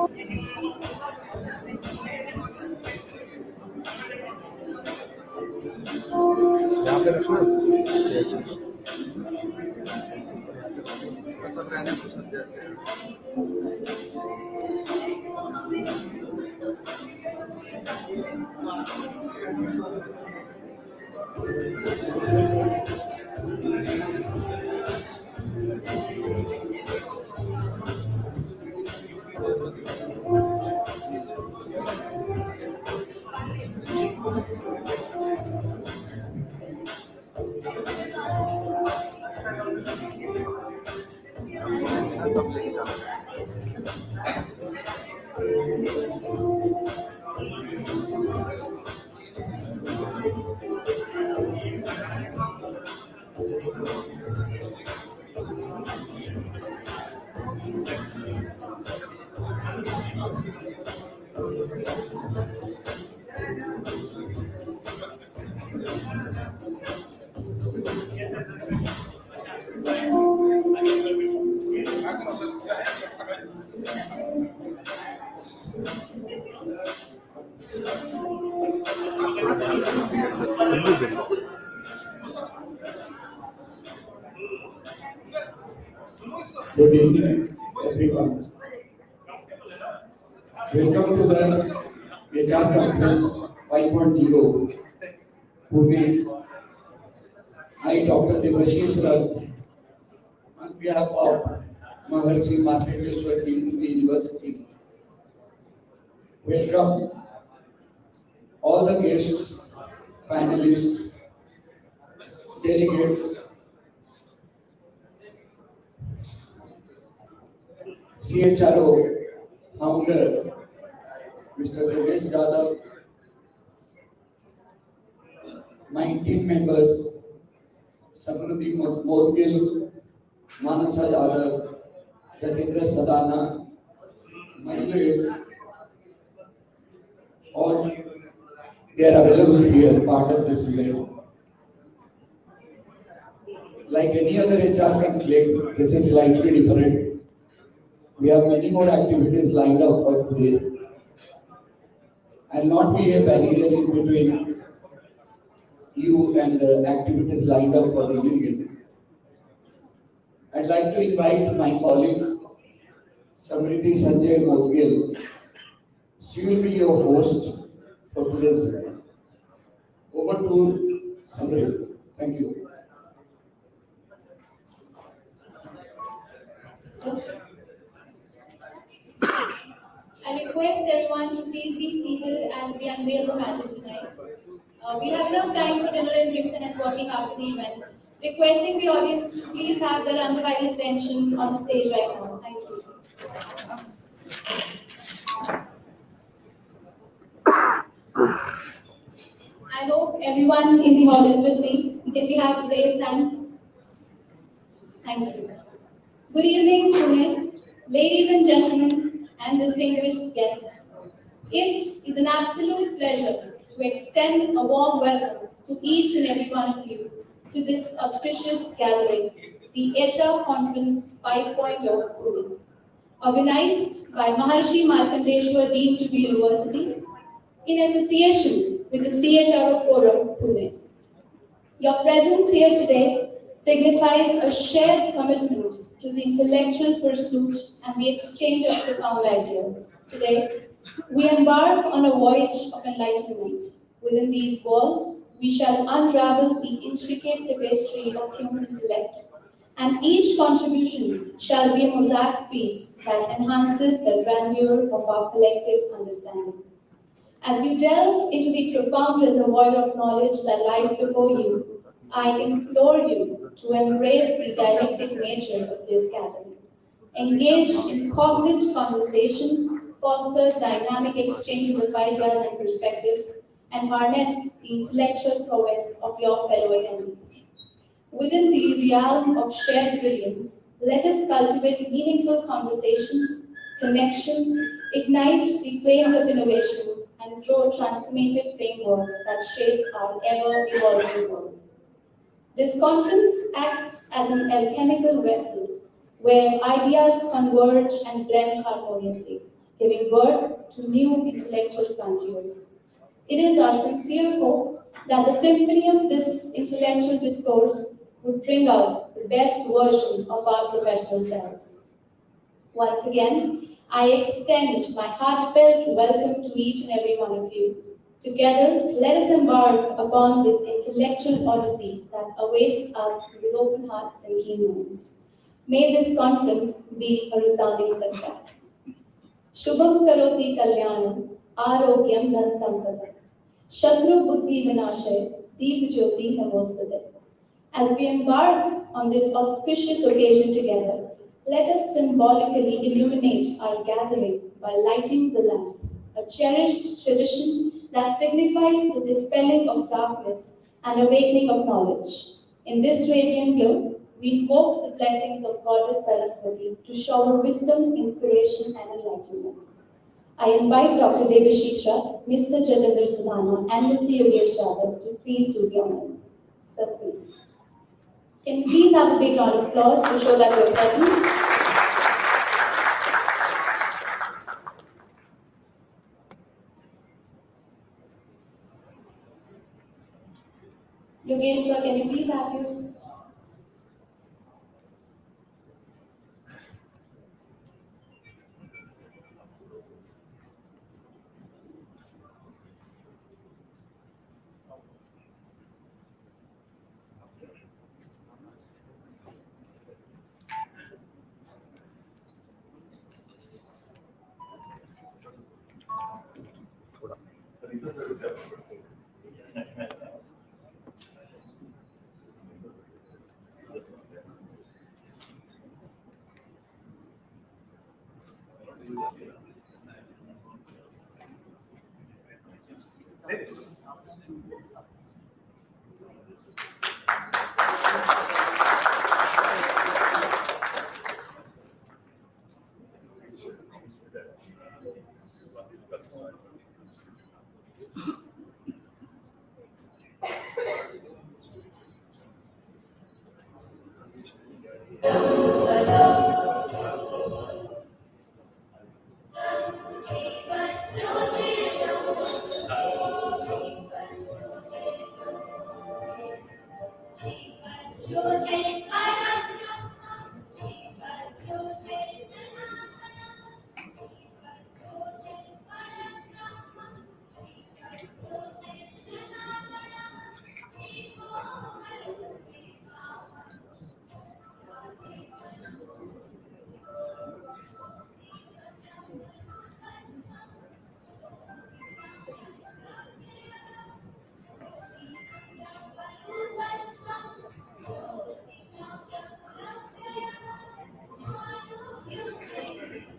यहाँ पे रखना है सब रहने को सब जैसे तब लेके जाना Good evening, everyone. Welcome to the HR Conference 5.0 Pune. I, Dr. Devashish Rath, on behalf of MAHARISHI Markandeshwar team to the university, welcome all the guests, panelists, delegates, CHRO founder, Mr. Ramesh Yadav, my team members, Samruddhi Modgil, Manasa Yadav, Jatendra Sadana, my leaders, all they are available here, part of this event. Like any other HR conclave, this is slightly different. We have many more activities lined up for today. I'll not be a barrier in between you and the activities lined up for the evening. I'd like to invite my colleague, Samriddhi Sanjay Modgil. She will be your host for today's event. Over to Samriddhi. Thank you. I request everyone to please be seated as we unveil the magic tonight. We have enough time for dinner and drinks and networking after the event. Requesting the audience to please have their undivided attention on the stage right now. Thank you. I hope everyone in the hall is with me. If you have raised hands, thank you. Good evening, Pune, ladies and gentlemen, and distinguished guests. It is an absolute pleasure to extend a warm welcome to each and every one of you to this auspicious gathering, the HR Conference 5.0 Pune, organized by Maharishi Markandeshwar Dean to be University in association with the CHRO Forum Pune. Your presence here today signifies a shared commitment to the intellectual pursuit and the exchange of profound ideas. Today, we embark on a voyage of enlightenment. Within these walls, we shall unravel the intricate tapestry of human intellect, and each contribution shall be a mosaic piece that enhances the grandeur of our collective understanding. As you delve into the profound reservoir of knowledge that lies before you, I implore you to embrace the dialectic nature of this gathering. Engage in cognate conversations, foster dynamic exchanges of ideas and perspectives, and harness the intellectual prowess of your fellow attendees. Within the realm of shared brilliance, let us cultivate meaningful conversations, connections, ignite the flames of innovation, and grow transformative frameworks that shape our ever-evolving world. This conference acts as an alchemical vessel where ideas converge and blend harmoniously, giving birth to new intellectual frontiers. It is our sincere hope that the symphony of this intellectual discourse would bring out the best version of our professional selves. Once again, I extend my heartfelt welcome to each and every one of you. Together, let us embark upon this intellectual odyssey that awaits us with open hearts and keen minds. May this conference be a resounding success. Shubham karoti kalyanam, arogyam dhan sampada. Shatru buddhi vinashay, deep jyoti namostate. As we embark on this auspicious occasion together, let us symbolically illuminate our gathering by lighting the lamp, a cherished tradition that signifies the dispelling of darkness and awakening of knowledge. In this radiant glow, we invoke the blessings of Goddess Saraswati to shower wisdom, inspiration, and enlightenment. I invite Dr. Devashish Rath, Mr. Jatendra Sudhana, and Mr. Yogesh Yadav to please do the honors. Sir, please. Can we please have a big round of applause to show that we're present? Yogesh sir, can you please have you?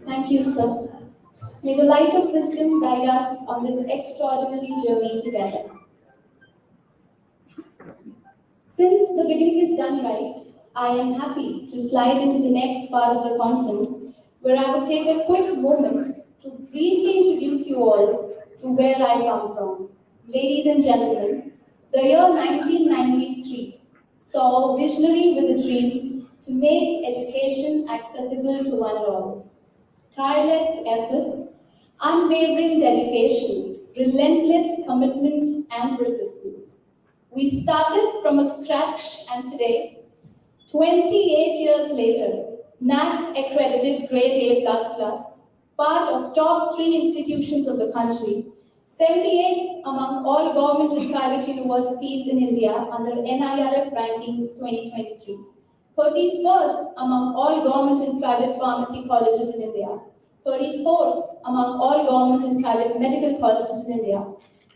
Thank you, sir. May the light of wisdom guide us on this extraordinary journey together. Since the beginning is done right, I am happy to slide into the next part of the conference where I would take a quick moment to briefly introduce you all to where I come from. Ladies and gentlemen, the year 1993 saw a visionary with a dream to make education accessible to one and all. Tireless efforts, unwavering dedication, relentless commitment and persistence. We started from a scratch and today, 28 years later, NAC accredited grade A++, part of top 3 institutions of the country, 78th among all government and private universities in India under NIRF rankings 2023. 31st among all government and private pharmacy colleges in India, 34th among all government and private medical colleges in India,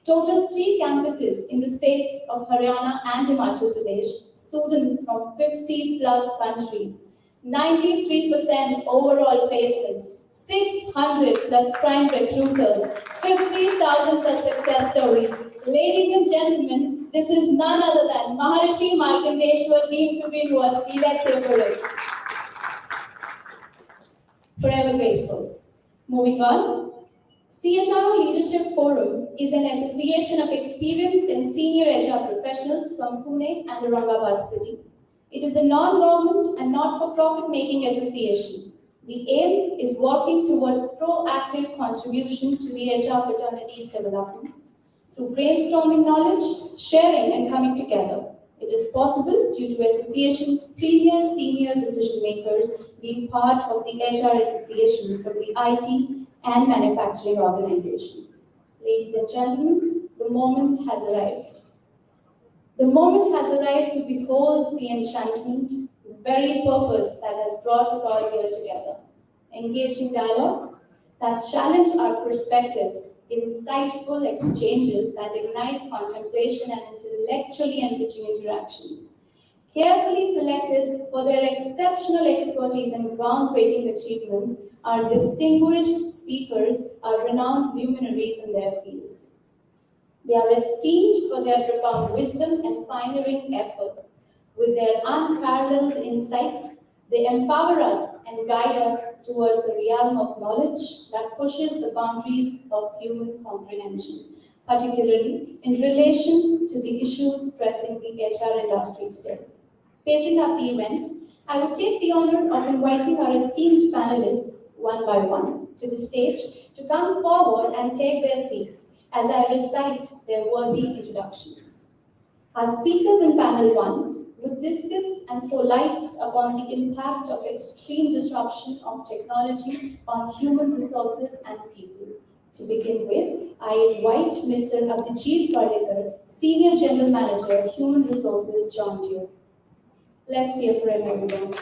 total 3 campuses in the states of Haryana and Himachal Pradesh, students from 50 plus countries, 93% overall placements, 600 plus prime recruiters, 50,000 plus success stories. Ladies and gentlemen, this is none other than Maharishi Markandeshwar deemed to be university. Let's hear for it. Forever grateful. Moving on. CHRO Leadership Forum is an association of experienced and senior HR professionals from Pune and Aurangabad city. It is a non-government and not-for-profit making association. The aim is working towards proactive contribution to the HR fraternity's development through brainstorming knowledge, sharing, and coming together. It is possible due to association's premier senior decision makers being part of the HR association from the IT and manufacturing organization. Ladies and gentlemen, the moment has arrived. The moment has arrived to behold the enchantment, the very purpose that has brought us all here together. Engaging dialogues that challenge our perspectives, insightful exchanges that ignite contemplation and intellectually enriching interactions. Carefully selected for their exceptional expertise and groundbreaking achievements, our distinguished speakers are renowned luminaries in their fields. They are esteemed for their profound wisdom and pioneering efforts. With their unparalleled insights, they empower us and guide us towards a realm of knowledge that pushes the boundaries of human comprehension, particularly in relation to the issues pressing the HR industry today. Pacing up the event, I would take the honor of inviting our esteemed panelists, one by one, to the stage to come forward and take their seats as I recite their worthy introductions. Our speakers in panel 1 would discuss and throw light upon the impact of extreme disruption of technology on human resources and people. To begin with, I invite Mr. Abhijit Pardekar, Senior General Manager, Human Resources, John Deere. Let's hear for him, everyone.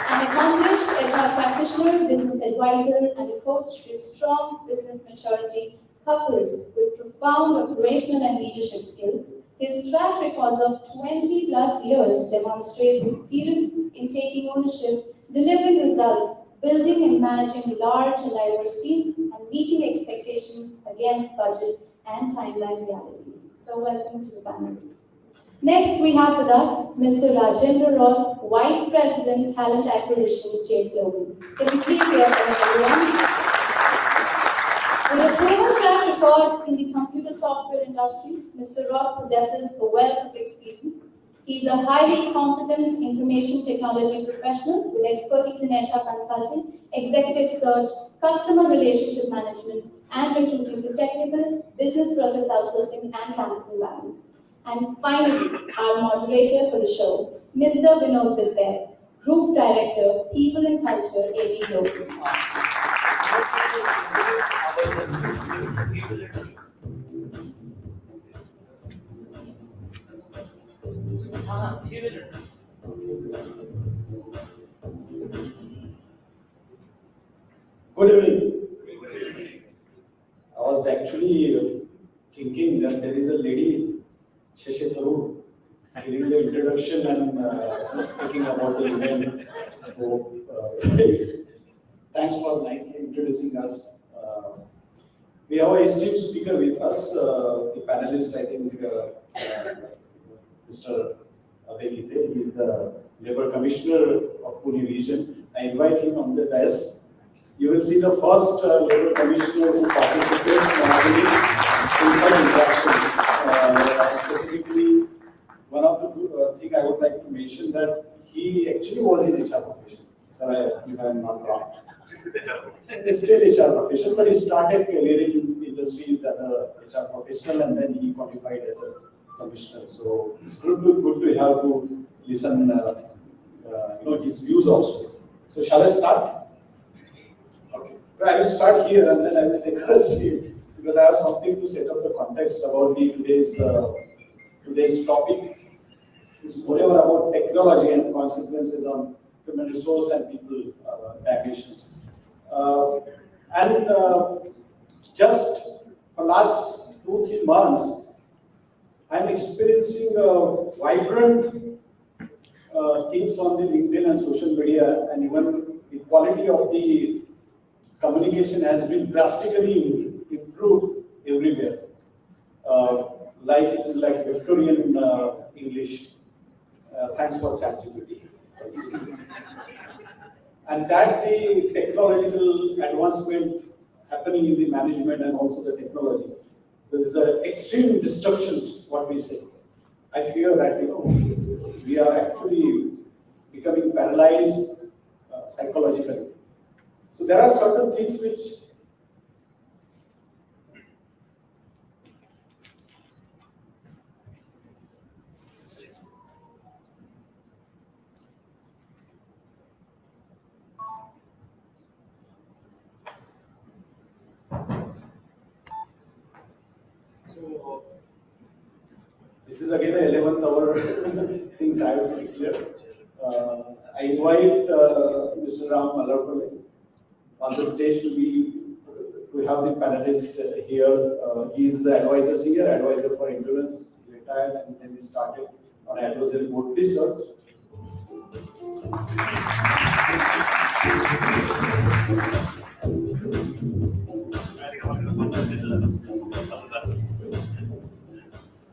An accomplished HR practitioner, business advisor, and a coach with strong business maturity coupled with profound operational and leadership skills, his track records of 20 plus years demonstrates experience in taking ownership, delivering results, building and managing large and diverse teams, and meeting expectations against budget and timeline realities. So welcome to the panel. Next, we have with us Mr. Rajendra Roth, Vice President, Talent Acquisition, Jade Global. Can we please hear from everyone? With a proven track record in the computer software industry, Mr. Roth possesses a wealth of experience. He is a highly competent information technology professional with expertise in HR consulting, executive search, customer relationship management, and recruiting for technical, business process outsourcing, and campus environments. And finally, our moderator for the show, Mr. Vinod Bilbek, Group Director, People and Culture, AB Global. Good evening. I was actually thinking that there is a lady, Shashi Tharoor, giving the introduction and speaking about the event. So, thanks for nicely introducing us. We have a esteemed speaker with us, the panelist, I think, Mr. Abhay Gite. He is the Labour Commissioner of Pune region. I invite him on the dais. You will see the first Labour Commissioner who participates normally in some interactions. Specifically, one of the things I would like to mention that he actually was in HR profession. Sir, if I am not wrong. He's still HR profession, but he started career in industries as a HR professional and then he qualified as a commissioner. So it's good to have to listen, his views also. So shall I start? Okay. I will start here and then I will take a seat because I have something to set up the context about today's topic. Is moreover about technology and consequences on human resource and people dimensions. Just for last 2-3 months, I'm experiencing vibrant things on the LinkedIn and social media, and even the quality of the communication has been drastically improved everywhere. Like it is like Victorian English. Thanks for ChatGPT. And that's the technological advancement happening in the management and also the technology. There is extreme disruptions, what we say. I fear that we are actually becoming paralyzed, psychologically. So there are certain things which so this is again an 11th hour things I have to declare. I invite Mr. Ram Malarpale on the stage to have the panelist here. He is the advisor, senior advisor for insurance, retired, and then we started on advisory board. Please, sir.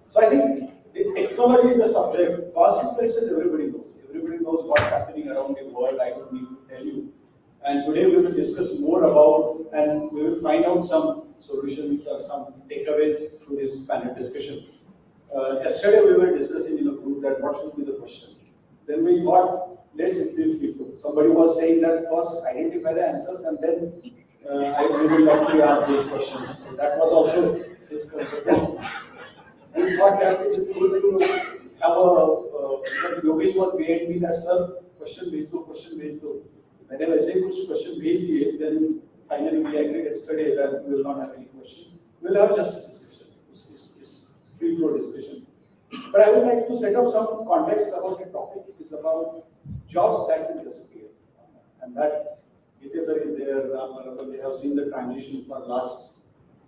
So I think the technology is a subject. Consequences everybody knows. Everybody knows what's happening around the world. I don't need to tell you. And today we will discuss more about, and we will find out some solutions or some takeaways through this panel discussion. Yesterday we were discussing in a group that what should be the question. Then we thought, let's brief people. Somebody was saying that first identify the answers and then we will actually ask these questions. So that was also discussed. We thought that it is good to have because Yogesh was behind me that sir, question based though. Whenever I say question based, then finally we agreed yesterday that we will not have any question. We will have just discussion. It's free flow discussion. But I would like to set up some context about the topic. It is about jobs that will disappear. And that Gita sir is there, they have seen the transition for last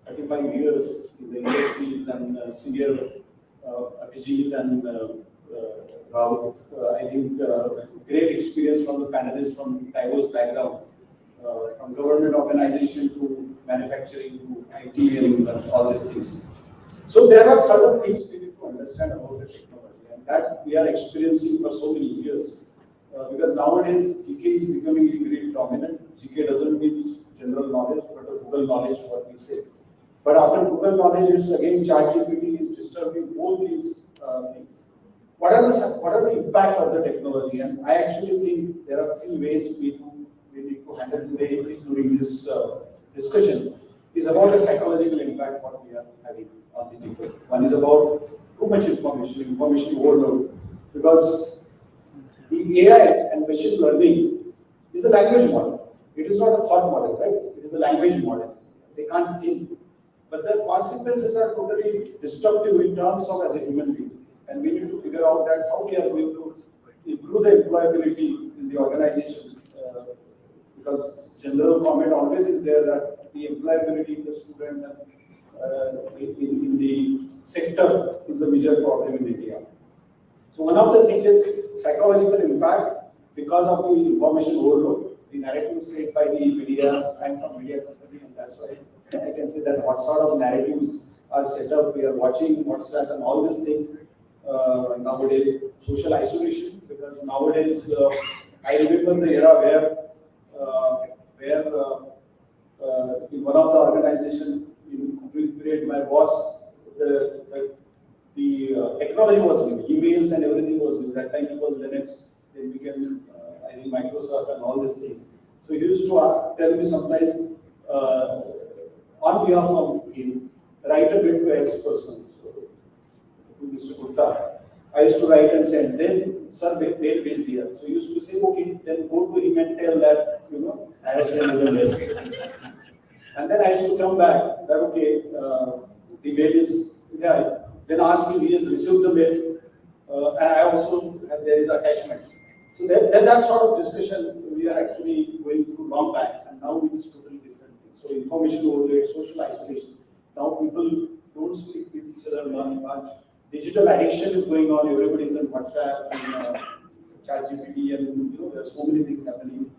35 years in the industries and senior Abhijit and Rahul. I think great experience from the panelists from diverse background, from government organization to manufacturing to IT and all these things. So there are certain things we need to understand about the technology and that we are experiencing for so many years. Because nowadays GK is becoming very dominant. GK doesn't mean general knowledge, but a Google knowledge, what we say. But after Google knowledge, it's again ChatGPT is disturbing both these things. What are the impact of the technology? And I actually think there are three ways we need to handle today during this discussion. Is about the psychological impact what we are having on the people. One is about too much information overload, because the AI and machine learning is a language model. It is not a thought model, right? It is a language model. They can't think. But the consequences are totally destructive in terms of as a human being. And we need to figure out that how we are going to improve the employability in the organizations. Because general comment always is there that the employability in the students and in the sector is the major problem in India. So one of the things is psychological impact because of the information overload. The narrative set by the medias. I'm from media company, and that's why I can say that what sort of narratives are set up. We are watching WhatsApp and all these things nowadays. Social isolation, because nowadays I remember the era where in one of the organizations in period, my boss, the technology was new, emails and everything was new. That time it was Linux, then became I think Microsoft and all these things. So he used to tell me sometimes on behalf of him, write a bit to X person, so to Mr. Gupta. I used to write and send, then sir, mail bhej diya. So he used to say, okay, then go to him and tell that, I have sent another mail. And then I used to come back, that okay, the mail is, yeah, then ask him, he has received the mail, and I also, and there is attachment. So that sort of discussion we are actually going through long back, and now it is totally different thing. So information overload, social isolation. Now people don't speak with each other much. Digital addiction is going on. Everybody is on WhatsApp and ChatGPT, and there are so many things happening.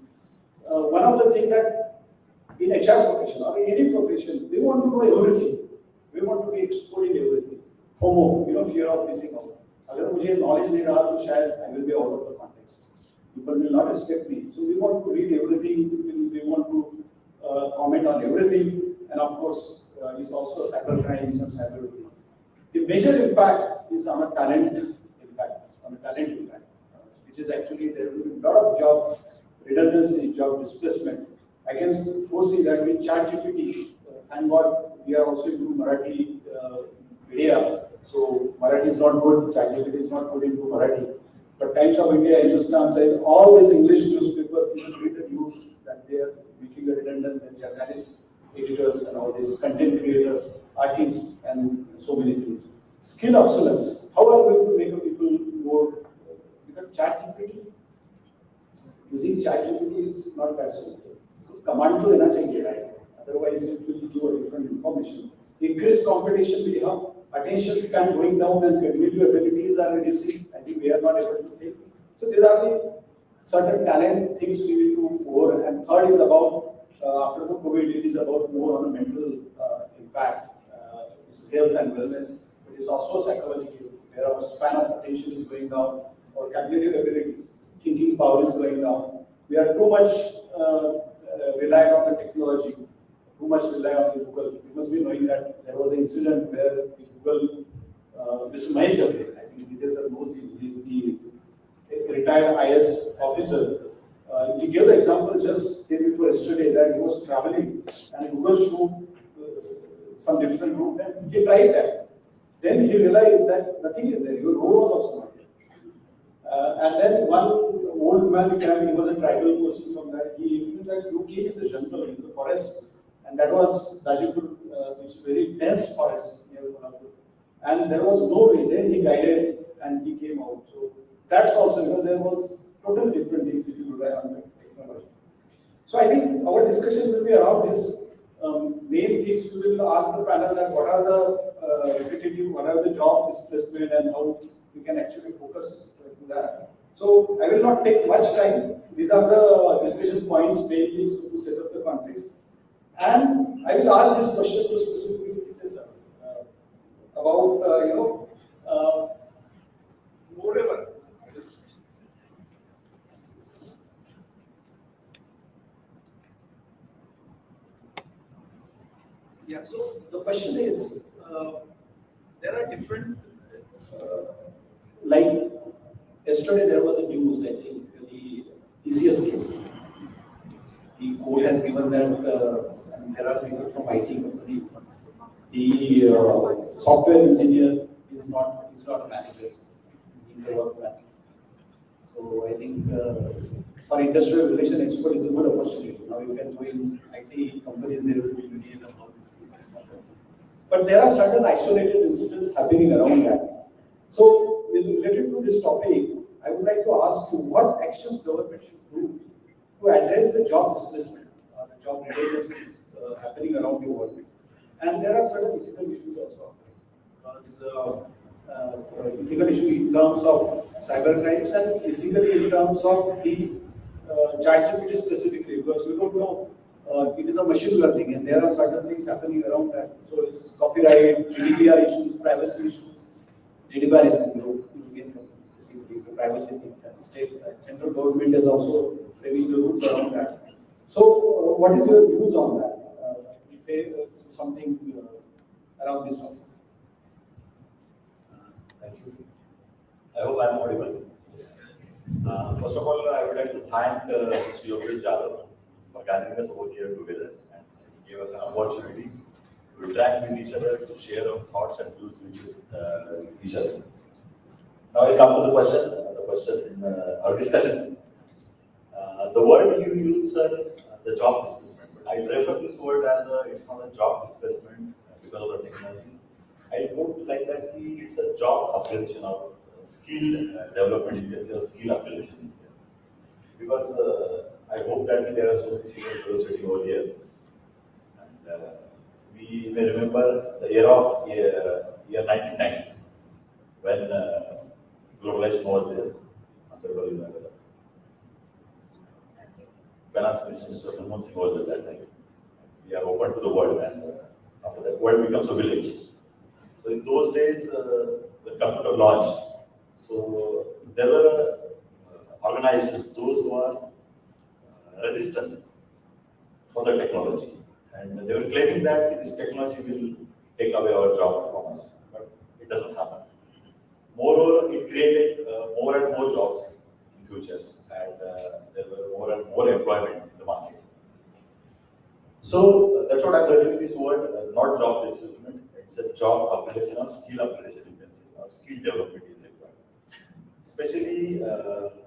One of the things that in HR profession or in any profession, we want to know everything. We want to be expert in everything. FOMO, fear of missing out. अगर मुझे knowledge नहीं रहा तो शायद I will be out of the context. People will not respect me. So we want to read everything. We want to comment on everything, and of course, it's also cyber crimes and cyber bullying. The major impact is on a talent impact, which is actually there will be a lot of job redundancy, job displacement. I can foresee that with ChatGPT, thank God we are also into Marathi media. So Marathi is not good, ChatGPT is not good into Marathi. But Times of India, Hindustan says all these English newspaper people read the news that they are making a redundant, the journalists, editors, and all these content creators, artists, and so many things. Skill obsolescence. How are we going to make people more? Because ChatGPT, using ChatGPT is not that simple. So command to dena chahiye, right? Otherwise, it will give a different information. Increased competition, we have attention span going down and cognitive abilities are reducing. I think we are not able to think. So these are the certain talent things we need to over. And third is about after the COVID, it is about more on the mental impact, health and wellness. But it's also psychological. Where our span of attention is going down, our cognitive abilities, thinking power is going down. We are too much reliant on the technology. Too much rely on the Google. You must be knowing that there was an incident where the Google, Mr. Mahesh, I think Vidya knows him, he is the retired IS officer. He gave the example just day before yesterday that he was traveling and Google showed some different route and he tried that. Then he realized that nothing is there, your road was also not there. And then one old man came, he was a tribal person from that, he knew that you came in the jungle, in the forest. And that was Dajipur, which is very dense forest near Kolhapur. And there was no way. Then he guided and he came out. So that's also because there was totally different things if you rely on the technology. So I think our discussion will be around this. Main things we will ask the panel that what are the repetitive, what are the job displacement and how we can actually focus to that. So I will not take much time. These are the discussion points mainly to set up the context. And I will ask this question to specifically Sir, about whatever. Yeah. So the question is, there are different. Like yesterday, there was a news. I think the TCS case. The court has given that. There are people from IT companies. The software engineer is not a manager. He's a workman. So I think for industrial relation expert is a good opportunity. Now you can go in IT companies, there will be union and all these things. But there are certain isolated incidents happening around that. So related to this topic, I would like to ask you what actions government should do to address the job displacement, the job redundancies happening around the world. And there are certain ethical issues also. Because ethical issue in terms of cyber crimes and ethically in terms of the ChatGPT specifically, because we don't know, it is a machine learning and there are certain things happening around that. So it's copyright, GDPR issues, privacy issues. GDPR is in European things, privacy things, and central government is also framing the rules around that. So what is your views on that? Something around this one. Thank you. I hope I am audible. First of all, I would like to thank Mr. Yogesh Jadhav for gathering us over here together and gave us an opportunity to interact with each other, to share our thoughts and views with each other. Now I come to the question, our discussion. The word you use, the job displacement. I refer this word as it's not a job displacement because of the technology. I would like that it's a job upgradation or skill development, you can say, or skill upgradation. Because I hope that there are so many senior fellows sitting over here. And we may remember the era of year 1990 when globalization was there. Finance Minister Mr. Manmohan Singh was at that time. We are open to the world, and after that, world becomes a village. So in those days, the computer launched. So there were organizations, those who are resistant for the technology, and they were claiming that this technology will take away our job from us, but it doesn't happen. Moreover, it created more and more jobs, futures, and there were more and more employment in the market. So that's what I'm referring this word, not job placement. It's a job upgradation or skill upgradation, you can say, or skill development is required. Especially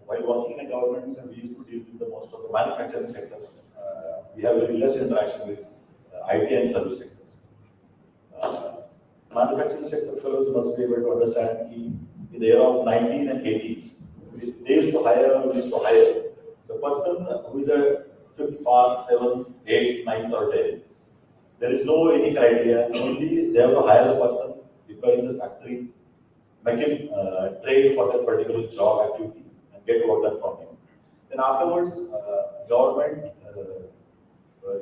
while working in a government, we used to deal with the most of the manufacturing sectors. We have very less interaction with IT and service sectors. Manufacturing sector fellows must be able to understand that in the era of 19 and 80s, they used to hire the person who is a 5th pass, 7th, 8th, 9th or 10th. There is no any criteria, only they have to hire the person, deploy in the factory, make him train for that particular job activity and get work done from him. Then afterwards, government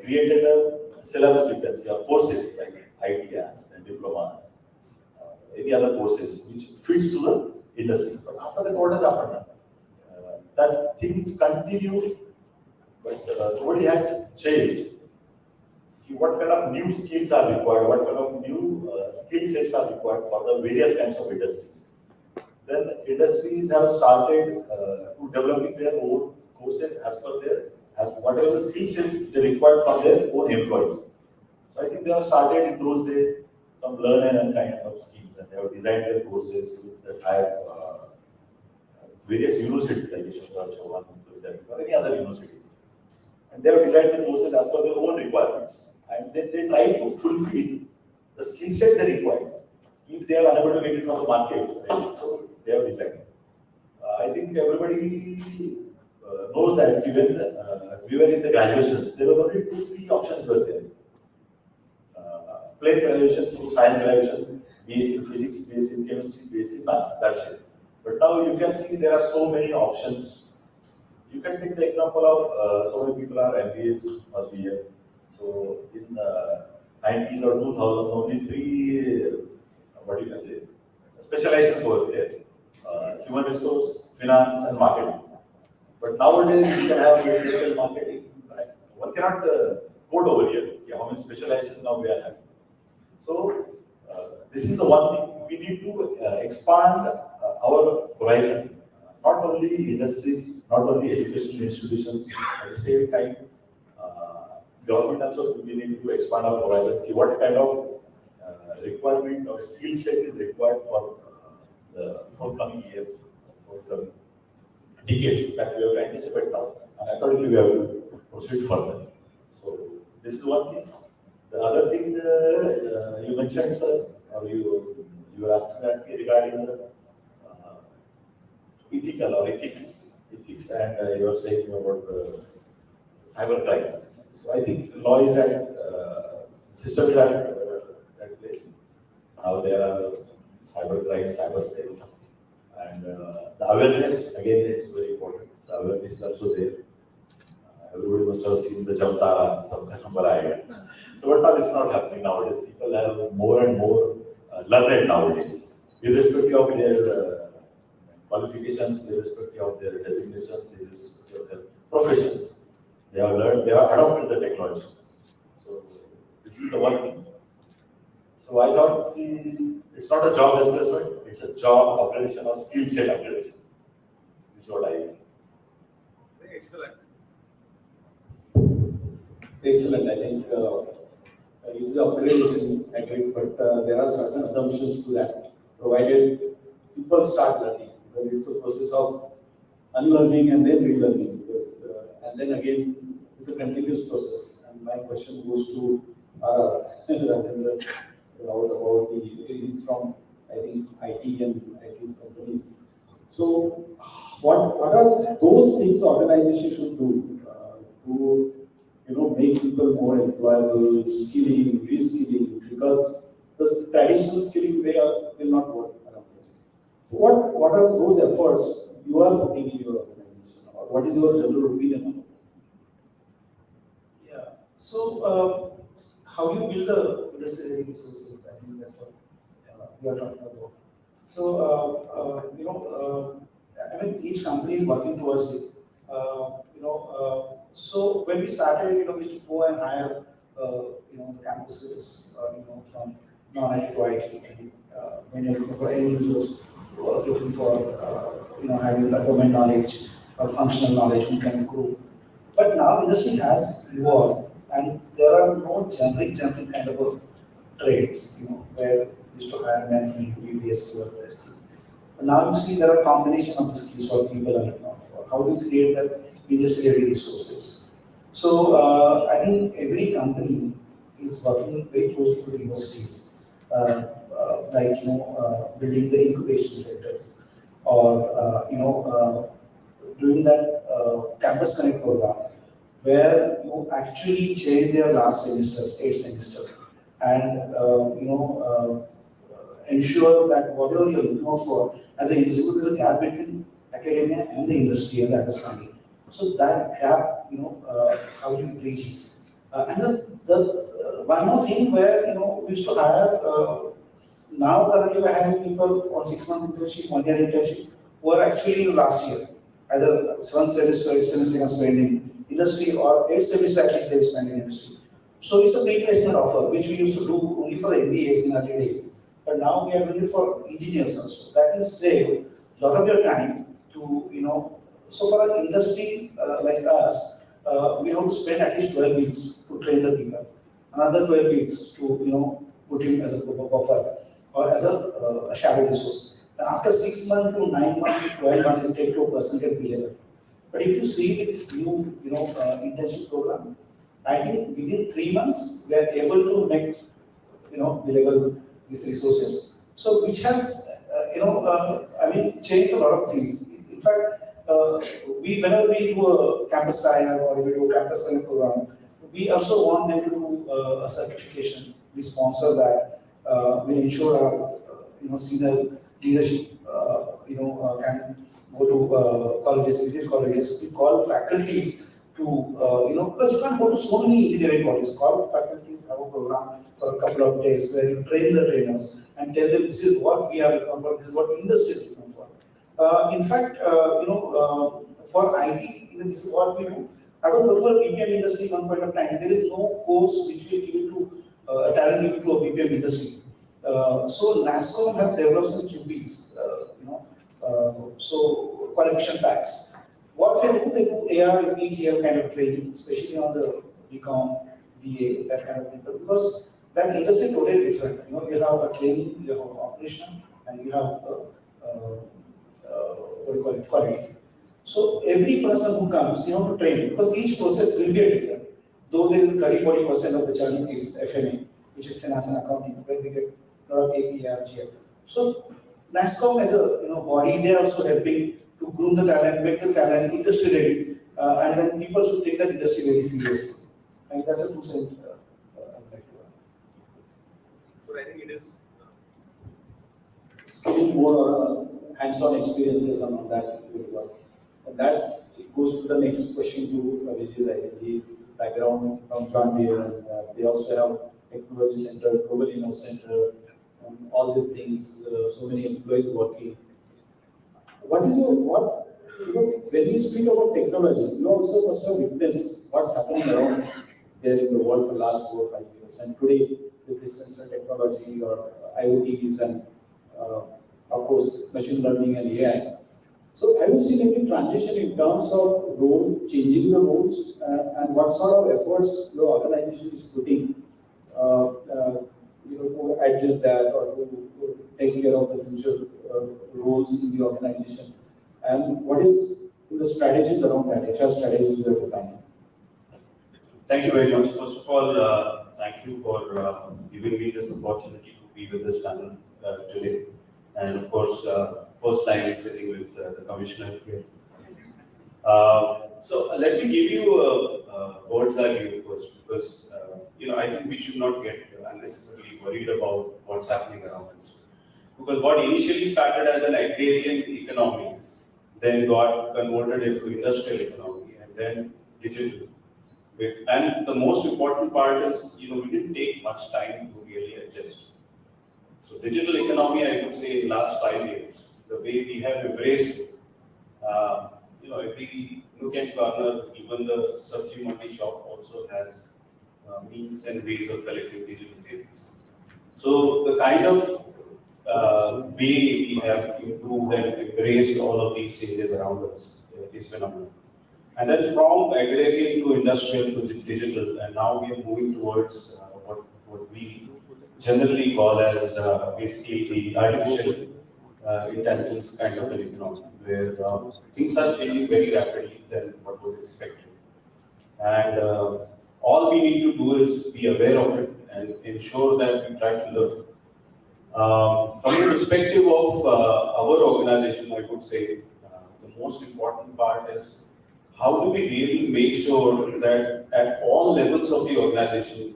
created a syllabus, you can say, or courses like ITS and diplomas, any other courses which fits to the industry. But after that, what has happened? That things continue, but nobody has changed. What kind of new skills are required? What kind of new skill sets are required for the various kinds of industries? Then industries have started to developing their own courses as per whatever the skill set they require for their own employees. So I think they have started in those days some learn and earn kind of schemes, and they have designed their courses that have various universities like Ishwar or any other universities. And they have designed the courses as per their own requirements. And then they try to fulfill the skill set they require. If they are unable to get it from the market, right? So they have designed. I think everybody knows that given we were in the graduations, there were only 2-3 options were there. Plain graduation, so science graduation, BSc in physics, BSc in chemistry, BSc in maths, that's it. But now you can see there are so many options. You can take the example of so many people are MBAs must be here. So in 90s or 2000, only 3, what you can say, specializations were there. Human resource, finance and marketing. But nowadays you can have digital marketing. One cannot code over here. Yeah, how many specializations now we are having. So this is the one thing. We need to expand our horizon. Not only industries, not only educational institutions, at the same time, government also we need to expand our horizons. What kind of requirement or skill set is required for the forthcoming years, forthcoming decades that we have to anticipate now, and accordingly we have to proceed further. So this is one thing. The other thing you mentioned, sir, or you were asking that regarding the ethical or ethics, and you are saying about cyber crimes. So I think law is at system is at that place. Now there are cyber crimes, cyber cell, and the awareness again is very important. The awareness is also there. Everybody must have seen the Jamtara, sabka number aayega. So but now this is not happening nowadays. People have more and more learned nowadays, irrespective of their qualifications, irrespective of their designations, irrespective of their professions. They have learned, they have adopted the technology. So this is the one thing. So I thought it's not a job displacement, it's a job upgradation or skill set upgradation. This is what I think. Excellent. Excellent. I think it is upgradation, I agree, but there are certain assumptions to that, provided people start learning, because it's a process of unlearning and then relearning, because, and then again, it's a continuous process. And my question goes to Rajendra about he's from, I think, IT and IT's companies. So, what are those things organizations should do to make people more employable, skilling, reskilling, because the traditional skilling way will not work around this. So what are those efforts you are putting in your organization, or what is your general opinion on it? Yeah. So how you build the industry resources, I think that's what we are talking about. So I mean each company is working towards it. So when we started, we used to go and hire, the campuses, from non-IT to IT. When you're looking for end users who are looking for, having a domain knowledge or functional knowledge who can grow. But now industry has evolved, and there are no generic kind of a trades, where we used to hire men from UBS to ST. But now you see there are combination of the skills what people are looking out for. How do you create that industry-ready resources? So I think every company is working very closely with universities, like building the incubation centers, or doing that campus connect program, where you actually change their last semesters, 8 semester, and ensure that whatever you're looking out for as an industry, because there's a gap between academia and the industry and the understanding. So that gap, how do you bridge it? And the one more thing where we used to hire. Now currently we're hiring people on 6 month internship, 1 year internship, who are actually in last year, either 7 semester, 8 semester can spend in industry, or 8 semester at least they will spend in industry. So it's a pre-placement offer, which we used to do only for the MBAs in early days. But now we are doing it for engineers also. That will save a lot of your time to, so for an industry like us, we have to spend at least 12 weeks to train the people. Another 12 weeks to, put him as a buffer or as a shadow resource. And after 6 months to 9 months to 12 months, it will take to a person get billable. But if you see with this new, internship program, I think within 3 months we are able to make, billable these resources. So which has, changed a lot of things. In fact, whenever we do a campus tie-up or we do a campus connect program, we also want them to do a certification. We sponsor that. We ensure our, senior leadership, can go to colleges, visit colleges. We call faculties to, because you can't go to so many engineering colleges. Call faculties, have a program for a couple of days where you train the trainers and tell them this is what we are looking for, this is what industry is looking for. In fact, for IT, this is what we do. I was working for BPM industry at one point of time. There is no course which will give it to talent give it to a BPM industry. So NASCOM has developed some QPs, so qualification packs. What they do AR, ETL kind of training, especially on the BCom, BA, that kind of people, because that industry is totally different. You have a training, you have an operation, and you have what do you call it, quality. So every person who comes, you have to train, because each process will be different. Though there is 30-40% of the churn is FNA, which is finance and accounting, where we get a lot of AP, GL. So NASCOM as a body, they are also helping to groom the talent, make the talent industry ready, and then people should take that industry very seriously. And that's a 2 cent. I would like to add. So I think it is. Skilling more on hands-on experiences on that will work. And it goes to the next question to Vijay. I think his background from John Deere, and they also have technology center, global innovation center, and all these things. So many employees working. When you speak about technology, you also must have witnessed what's happening around there in the world for the last 4 or 5 years. And today, with this sensor technology or IoTs and of course, machine learning and AI. So have you seen any transition in terms of changing the roles, and what sort of efforts your organization is putting to adjust that or to take care of the future roles in the organization? And what is the strategies around that, HR strategies you are defining? Thank you very much. First of all, thank you for giving me this opportunity to be with this panel today. And of course, first time sitting with the commissioner here. So let me give you a bird's eye view first, because I think we should not get unnecessarily worried about what's happening around us. Because what initially started as an agrarian economy, then got converted into industrial economy, and then digital. And the most important part is, we didn't take much time to really adjust. So digital economy, I would say, in the last 5 years, the way we have embraced it, every nook and corner, even the sabji mandi shop also has means and ways of collecting digital payments. So the kind of way we have improved and embraced all of these changes around us is phenomenal. And then from agrarian to industrial to digital, and now we are moving towards what we generally call as basically the artificial intelligence kind of an economy, where things are changing very rapidly than what was expected. And all we need to do is be aware of it and ensure that we try to learn. From the perspective of our organization, I would say the most important part is how do we really make sure that at all levels of the organization,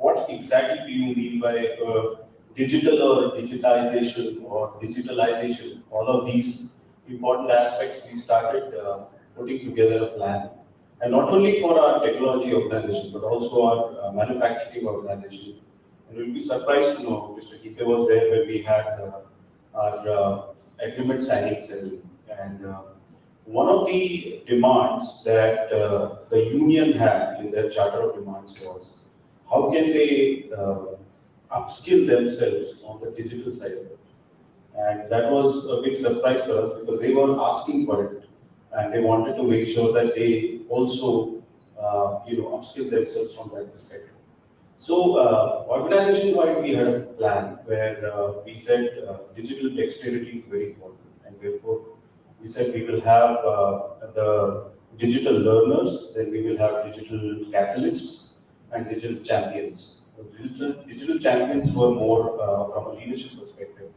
what exactly do you mean by digital or digitization or digitalization? All of these important aspects, we started putting together a plan. And not only for our technology organization, but also our manufacturing organization. And you'll be surprised to know, Mr. Kike was there when we had our agreement signing ceremony. And one of the demands that the union had in their charter of demands was how can they upskill themselves on the digital side of it. And that was a big surprise for us because they were asking for it. And they wanted to make sure that they also, upskill themselves from that perspective. So, organization-wide, we had a plan where we said digital dexterity is very important, and therefore we said we will have the digital learners, then we will have digital catalysts and digital champions. So digital champions were more from a leadership perspective,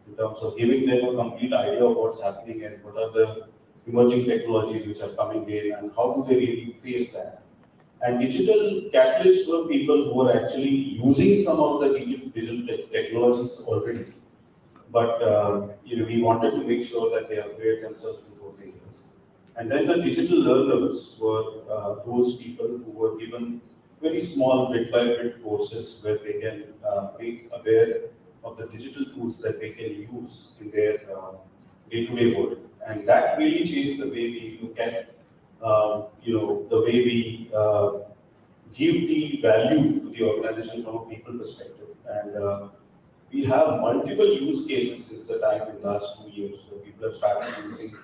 in terms of giving them a complete idea of what's happening and what are the emerging technologies which are coming in and how do they really face that. And digital catalysts were people who were actually using some of the digital technologies already. But we wanted to make sure that they upgrade themselves in those areas. And then the digital learners were those people who were given very small bit by bit courses where they can be aware of the digital tools that they can use in their day-to-day work. And that really changed the way we look at, the way we give the value to the organization from a people perspective. And we have multiple use cases since the time in the last 2 years where people have started using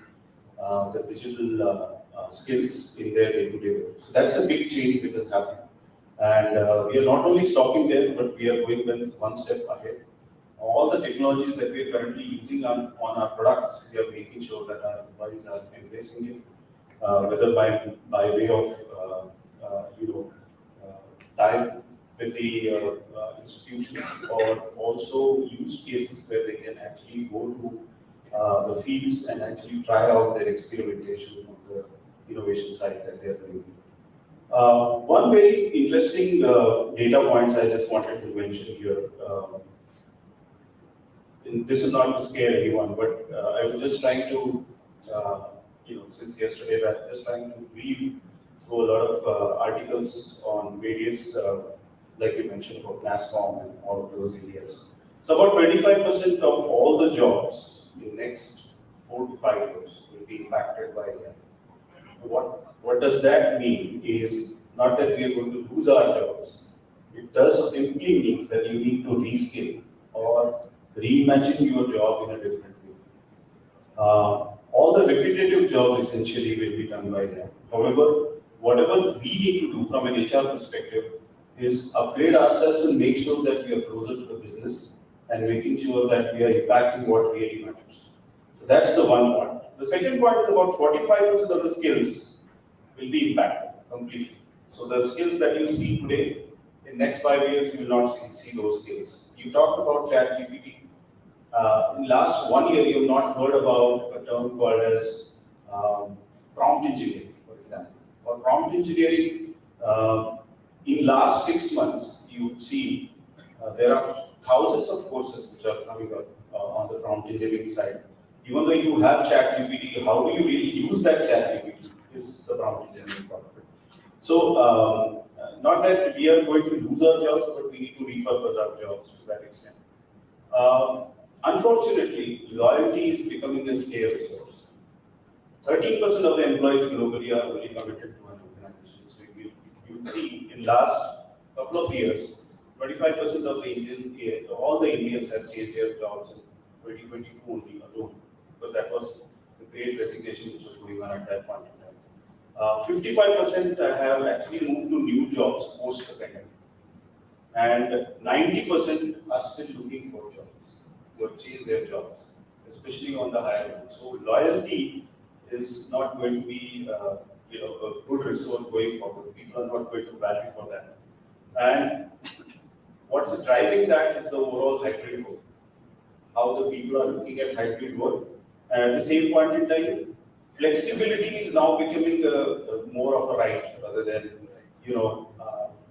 the digital skills in their day-to-day work. So that's a big change which has happened. And we are not only stopping there, but we are going one step ahead. All the technologies that we are currently using on our products, we are making sure that our employees are embracing it, whether by way of time with the institutions, or also use cases where they can actually go to the fields and actually try out their experimentation on the innovation side that they are doing. One very interesting data points I just wanted to mention here. This is not to scare anyone, but I was just trying to, since yesterday, I was just trying to read through a lot of articles on various, like you mentioned about NASCOM and all of those areas. So about 25% of all the jobs in the next 4 to 5 years will be impacted by AI. What does that mean is not that we are going to lose our jobs. It does simply means that you need to reskill or reimagine your job in a different way. All the repetitive job essentially will be done by AI. However, whatever we need to do from an HR perspective is upgrade ourselves and make sure that we are closer to the business and making sure that we are impacting what really matters. So that's the one point. The second point is about 45% of the skills will be impacted completely. So the skills that you see today, in next 5 years, you will not see those skills. You talked about ChatGPT. In last 1 year, you have not heard about a term called as prompt engineering, for example. Or prompt engineering, in last 6 months, you would see there are thousands of courses which are coming up on the prompt engineering side. Even though you have ChatGPT, how do you really use that ChatGPT is the prompt engineering part of it. So, not that we are going to lose our jobs, but we need to repurpose our jobs to that extent. Unfortunately, loyalty is becoming a scarce resource. 13% of the employees globally are only committed to an organization. So if you see in last couple of years, 25% of all the Indians have changed their jobs in 2022 only alone. Because that was the great resignation which was going on at that point in time. 55% have actually moved to new jobs post the pandemic, and 90% are still looking for jobs, who have changed their jobs, especially on the higher level. So loyalty is not going to be a good resource going forward. People are not going to value for that. And what is driving that is the overall hybrid work. How the people are looking at hybrid work. And at the same point in time, flexibility is now becoming more of a right rather than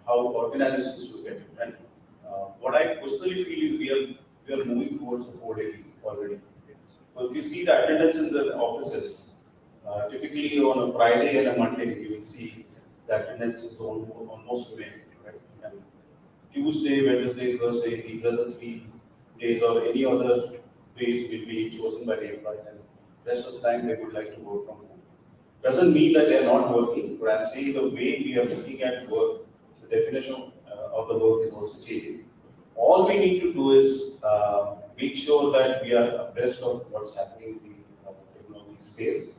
how organizations look at it. And what I personally feel is we are moving towards a 4-day week already. So if you see the attendance in the offices, typically on a Friday and a Monday, you will see the attendance is almost the same, right? And Tuesday, Wednesday, Thursday, these are the 3 days, or any other days will be chosen by the employees, and rest of the time they would like to work from home. Doesn't mean that they are not working, but I'm saying the way we are looking at work, the definition of the work is also changing. All we need to do is make sure that we are abreast of what's happening in the technology space.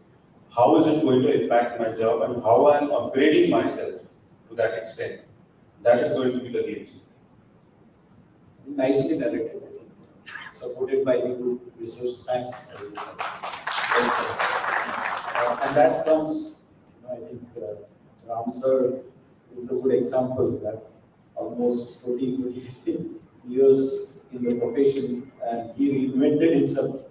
How is it going to impact my job, and how I'm upgrading myself to that extent? That is going to be the game changer. Nicely narrated, I think. Supported by the good research. Thanks. And that comes, I think, Ram sir is the good example that almost 40 years in the profession, and he reinvented himself.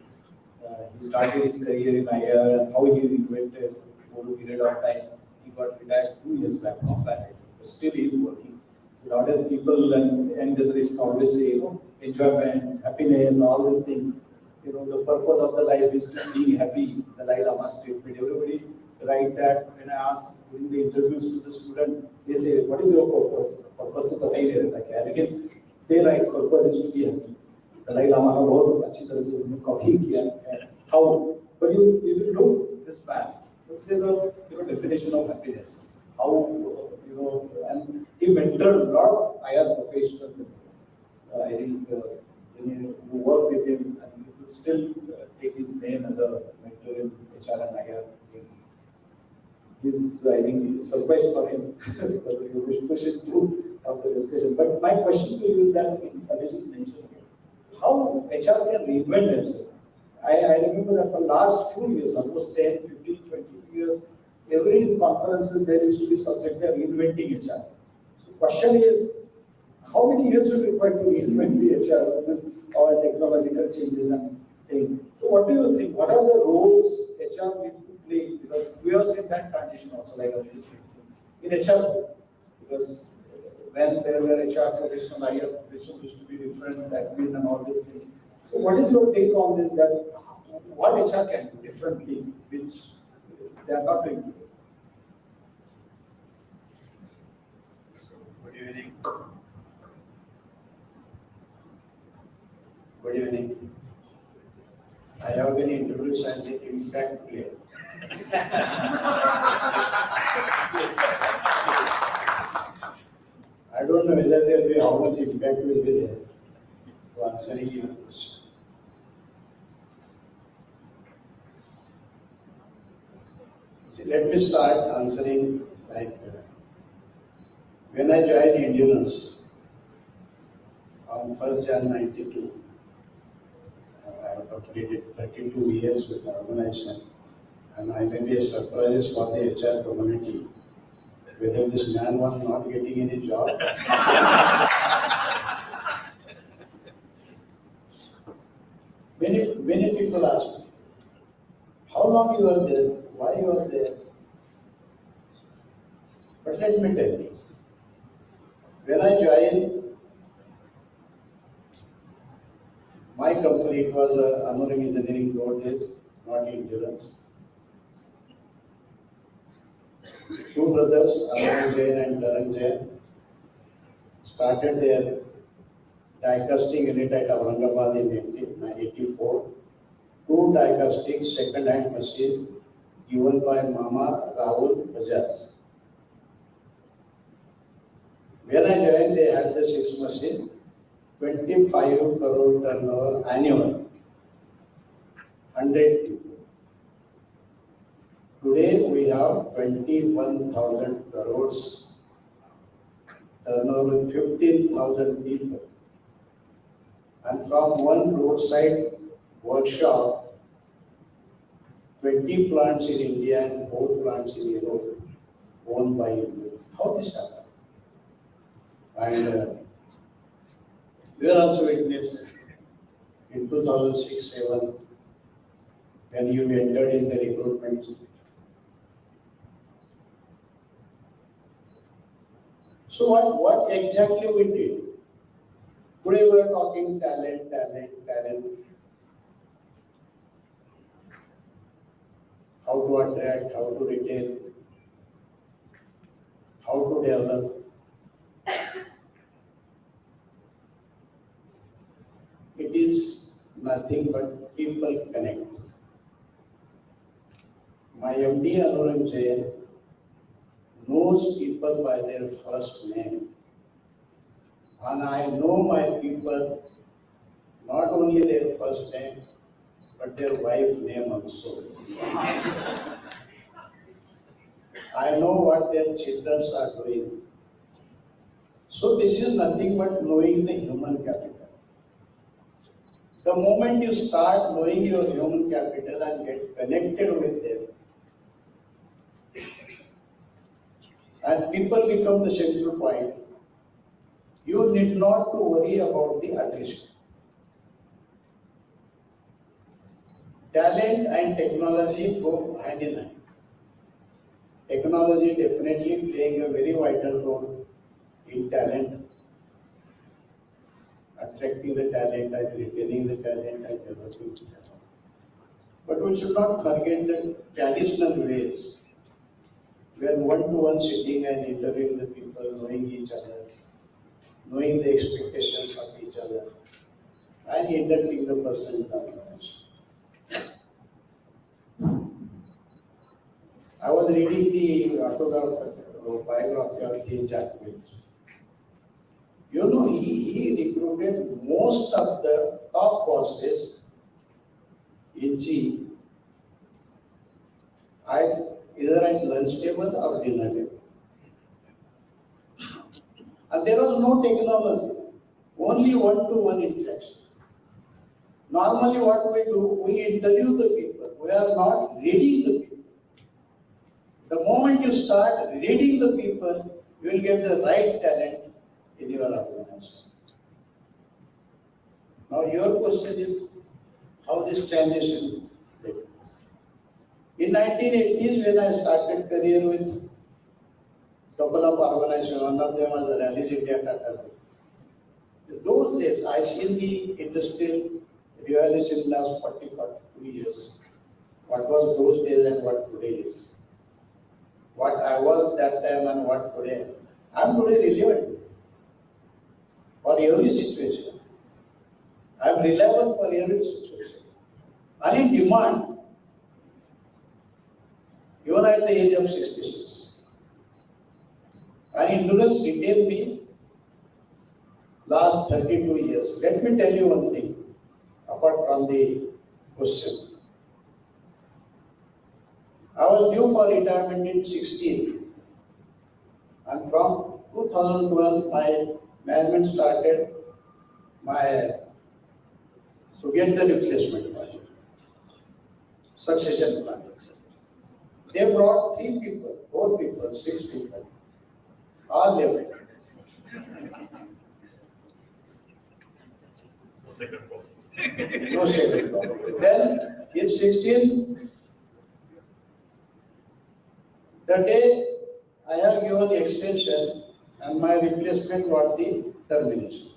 He started his career in IR, and how he reinvented over a period of time. He got retired 2 years back, not back, but still he is working. So nowadays people and young generation always say, enjoyment, happiness, all these things. The purpose of the life is to be happy. The Dalai Lama statement. Everybody write that. When I ask during the interviews to the student, they say, "What is your purpose?" Purpose to पता ही नहीं रहता क्या है. लेकिन they write purpose is to be happy. Dalai Lama ने बहुत अच्छी तरह से उन्हें कॉपी किया. How? But if you look this back, let's say the definition of happiness. How and he mentored a lot of IR professionals. I think who work with him, and you could still take his name as a mentor in HR and IR things. I think, surprise for him because we wish to push it through of the discussion. But my question to you is that, Abhijit mentioned how HR can reinvent themselves. I remember that for last few years, almost 10, 15, 20 years, every conferences there used to be subject of reinventing HR. So question is, how many years will it require to reinvent the HR with this all technological changes and things? So what do you think? What are the roles HR will play? Because we have seen that transition also, like in HR, because when there were HR professional, IR professionals used to be different, admin and all these things. So what is your take on this, that what HR can do differently, which they are not doing? Good evening. Good evening. I have been introduced as the impact player. I don't know whether there will be how much impact will be there to answering your question. See, let me start answering like when I joined Endurance on 1st January 92. I have completed 32 years with the organization, and I may be a surprise for the HR community whether this man was not getting any job. Many people ask me, how long you are there? Why you are there? But let me tell you, when I joined my company, it was AMANORA Engineering those days, not Endurance. Two brothers, Arvind Jain and Karan Jain, started their die-casting unit at Aurangabad in 1984. Two die-casting second-hand machine given by Mama Rahul Bajaj. When I joined, they had the 6 machine, 25 crore turnover annual, 100 people. have 21,000 crores turnover with 15,000 people. And from one roadside workshop, 20 plants in India and 4 plants in Europe owned by Indians. How this happened? And we are also witness in 2006-07 when you entered in the recruitment. So what exactly we did? Today we are talking talent. How to attract, how to retain, how to develop. It is nothing but people connect. My MD AMANORA knows people by their first name. And I know my people, not only their first name, but their wife name also. I know what their children are doing. So this is nothing but knowing the human capital. The moment you start knowing your human capital and get connected with them, and people become the central point, you need not to worry about the attrition. Talent and technology go hand in hand. Technology definitely playing a very vital role in talent, attracting the talent and retaining the talent and developing the talent. But we should not forget the traditional ways, when one-to-one sitting and interviewing the people, knowing each other, knowing the expectations of each other, and inducting the person in the organization. I was reading the biography of the Jack Welch. You know, he recruited most of the top bosses in G at either at lunch table or dinner table. And there was no technology, only one-to-one interaction. Normally what we do, we interview the people. We are not reading the people. The moment you start reading the people, you will get the right talent in your organization. Now your question is, how this transition takes place. In 1980s, when I started career with couple of organizations, one of them was Rallies India Tata Group. In those days, I seen the industrial revolution in the last 42 years. What was those days and what today is. What I was that time and what today. I am today relevant for every situation. I am reliable for every situation. And in demand, even at the age of 66. And endurance retained me last 32 years. Let me tell you one thing, apart from the question. I was due for retirement in 16. And from 2012, my management started to get the replacement plan, succession plan. They brought 3 people, 4 people, 6 people, all left. No second call. No second call. Then in 16, the day I have given extension and my replacement got the termination.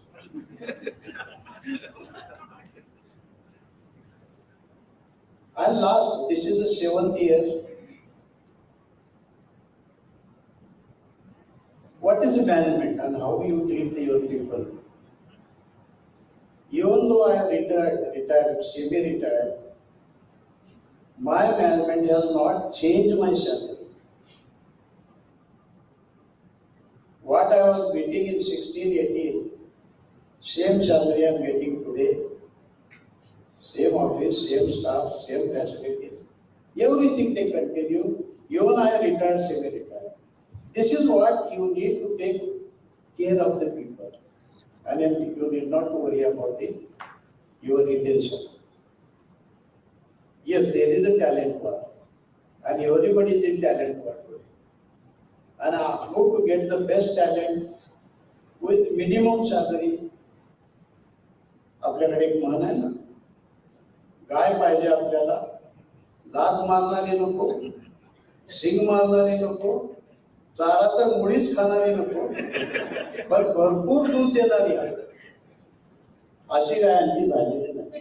And last, this is the 7th year. What is the management and how you treat your people? Even though I am retired, semi-retired, my management has not changed my salary. What I was getting in 16, 18, same salary I am getting today. Same office, same staff, same facilities. Everything they continue. Even I retired, semi-retired. This is what you need to take care of the people. And then you need not to worry about your retention. Yes, there is a talent war, and everybody is in talent war today. And how to get the best talent with minimum salary? आपल्याकडे एक म्हण आहे ना, गाय पाहिजे आपल्याला, लाथ मारणारी नको, शिंग मारणारी नको, चारा तर मुळीच खाणारी नको, पण भरपूर दूध देणारी आहे. अशी गाय आणखी झालेली नाही.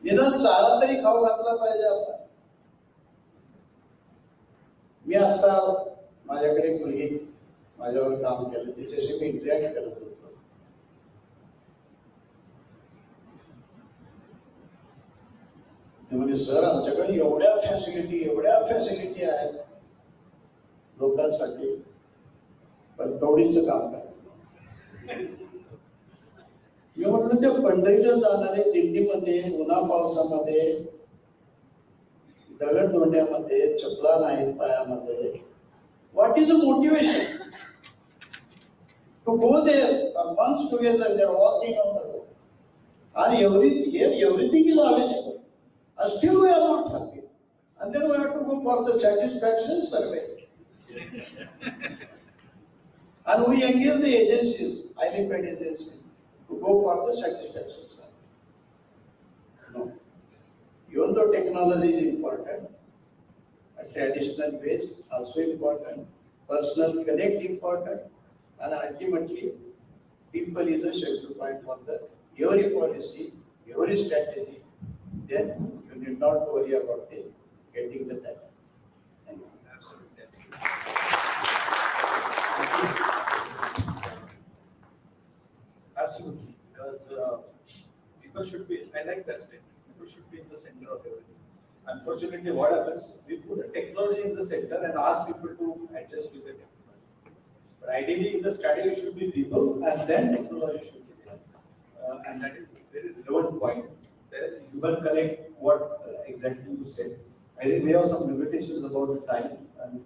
निदान चारा तरी खाऊ घातला पाहिजे आपण. मी आता माझ्याकडे एक मुलगी माझ्यावर काम केलं, तिच्याशी मी इंटरॅक्ट करत होतो. ते म्हणजे सर आमच्याकडे एवढ्या फॅसिलिटी आहेत लोकांसाठी, पण कवडीचं काम करतो. मी म्हटलं त्या पंढरीला जाणारे दिंडीमध्ये उन्हा पावसामध्ये दगड दोंड्यामध्ये चपला नाहीत पायामध्ये, what is a motivation to go there months together, they are walking on the road, and everything is available, and still we are not happy, and then we have to go for the satisfaction survey. And we engage the agencies, highly paid agencies, to go for the satisfaction survey. No. Even though technology is important, traditional ways also important, personal connect important, and ultimately people is a central point for every policy, every strategy. Then you need not worry about getting the talent. Thank you. Absolutely. Absolutely, because people should be, I like that statement, people should be in the center of everything. Unfortunately, what happens, we put a technology in the center and ask people to adjust with the technology. But ideally, in the strategy should be people and then technology should be there. And that is a very relevant point. There, human connect, what exactly you said. I think we have some limitations about the time, and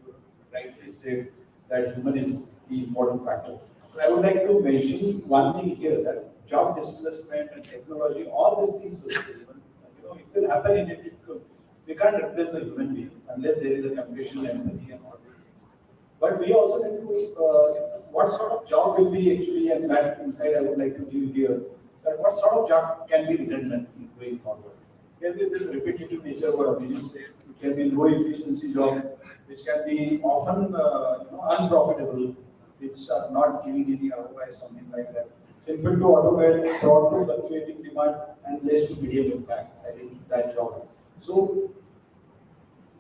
you rightly said that human is the important factor. So I would like to mention one thing here, that job displacement and technology, all these things will happen. It will happen in it. We can't replace the human being unless there is a compassion, empathy, and all these things. But we also need to, what sort of job will be actually, and that insight I would like to give here, that what sort of job can be redundant going forward. It can be this repetitive nature, what Abhijit said. It can be low efficiency job, which can be often unprofitable, which are not giving any ROI, something like that. Simple to automate, broad to fluctuating demand, and less to medium impact. I think that job. So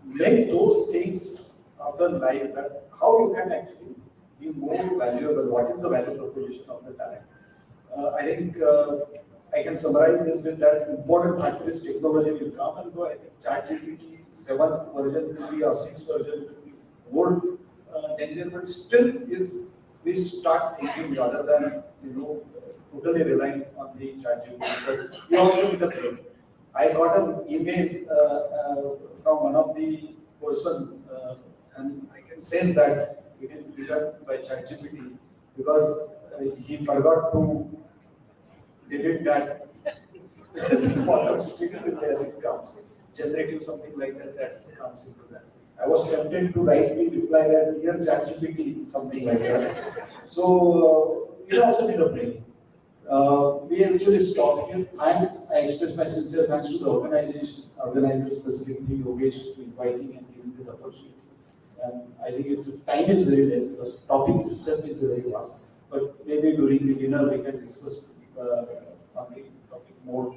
make those things of the life, that how you can actually be more valuable. What is the value proposition of the talent? I think I can summarize this with that important factor is technology will come and go. I think ChatGPT 7th version will be, or 6th version will be more danger, but still if we start thinking rather than totally relying on the ChatGPT, because we also need a brain. I got an email from one of the person and I can sense that it is written by ChatGPT because he forgot to delete that bottom sticker as it comes. Generative something like that comes into that. I was tempted to write the reply that dear ChatGPT, something like that. So it also need a brain. We actually stopped here. I express my sincere thanks to the organizers, specifically Yogesh, for inviting and giving this opportunity. And I think time is very less because topic itself is very vast. But maybe during the dinner we can discuss on the topic more.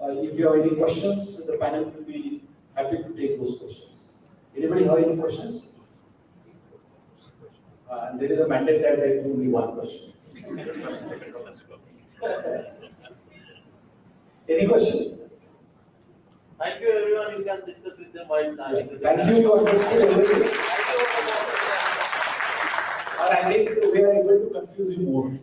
If you have any questions, the panel will be happy to take those questions. Anybody have any questions? And there is a mandate that there is only one question. Any question? Thank you everyone, you can discuss with them while planning. Thank you, you understood everything. And I think we are able to confuse you more.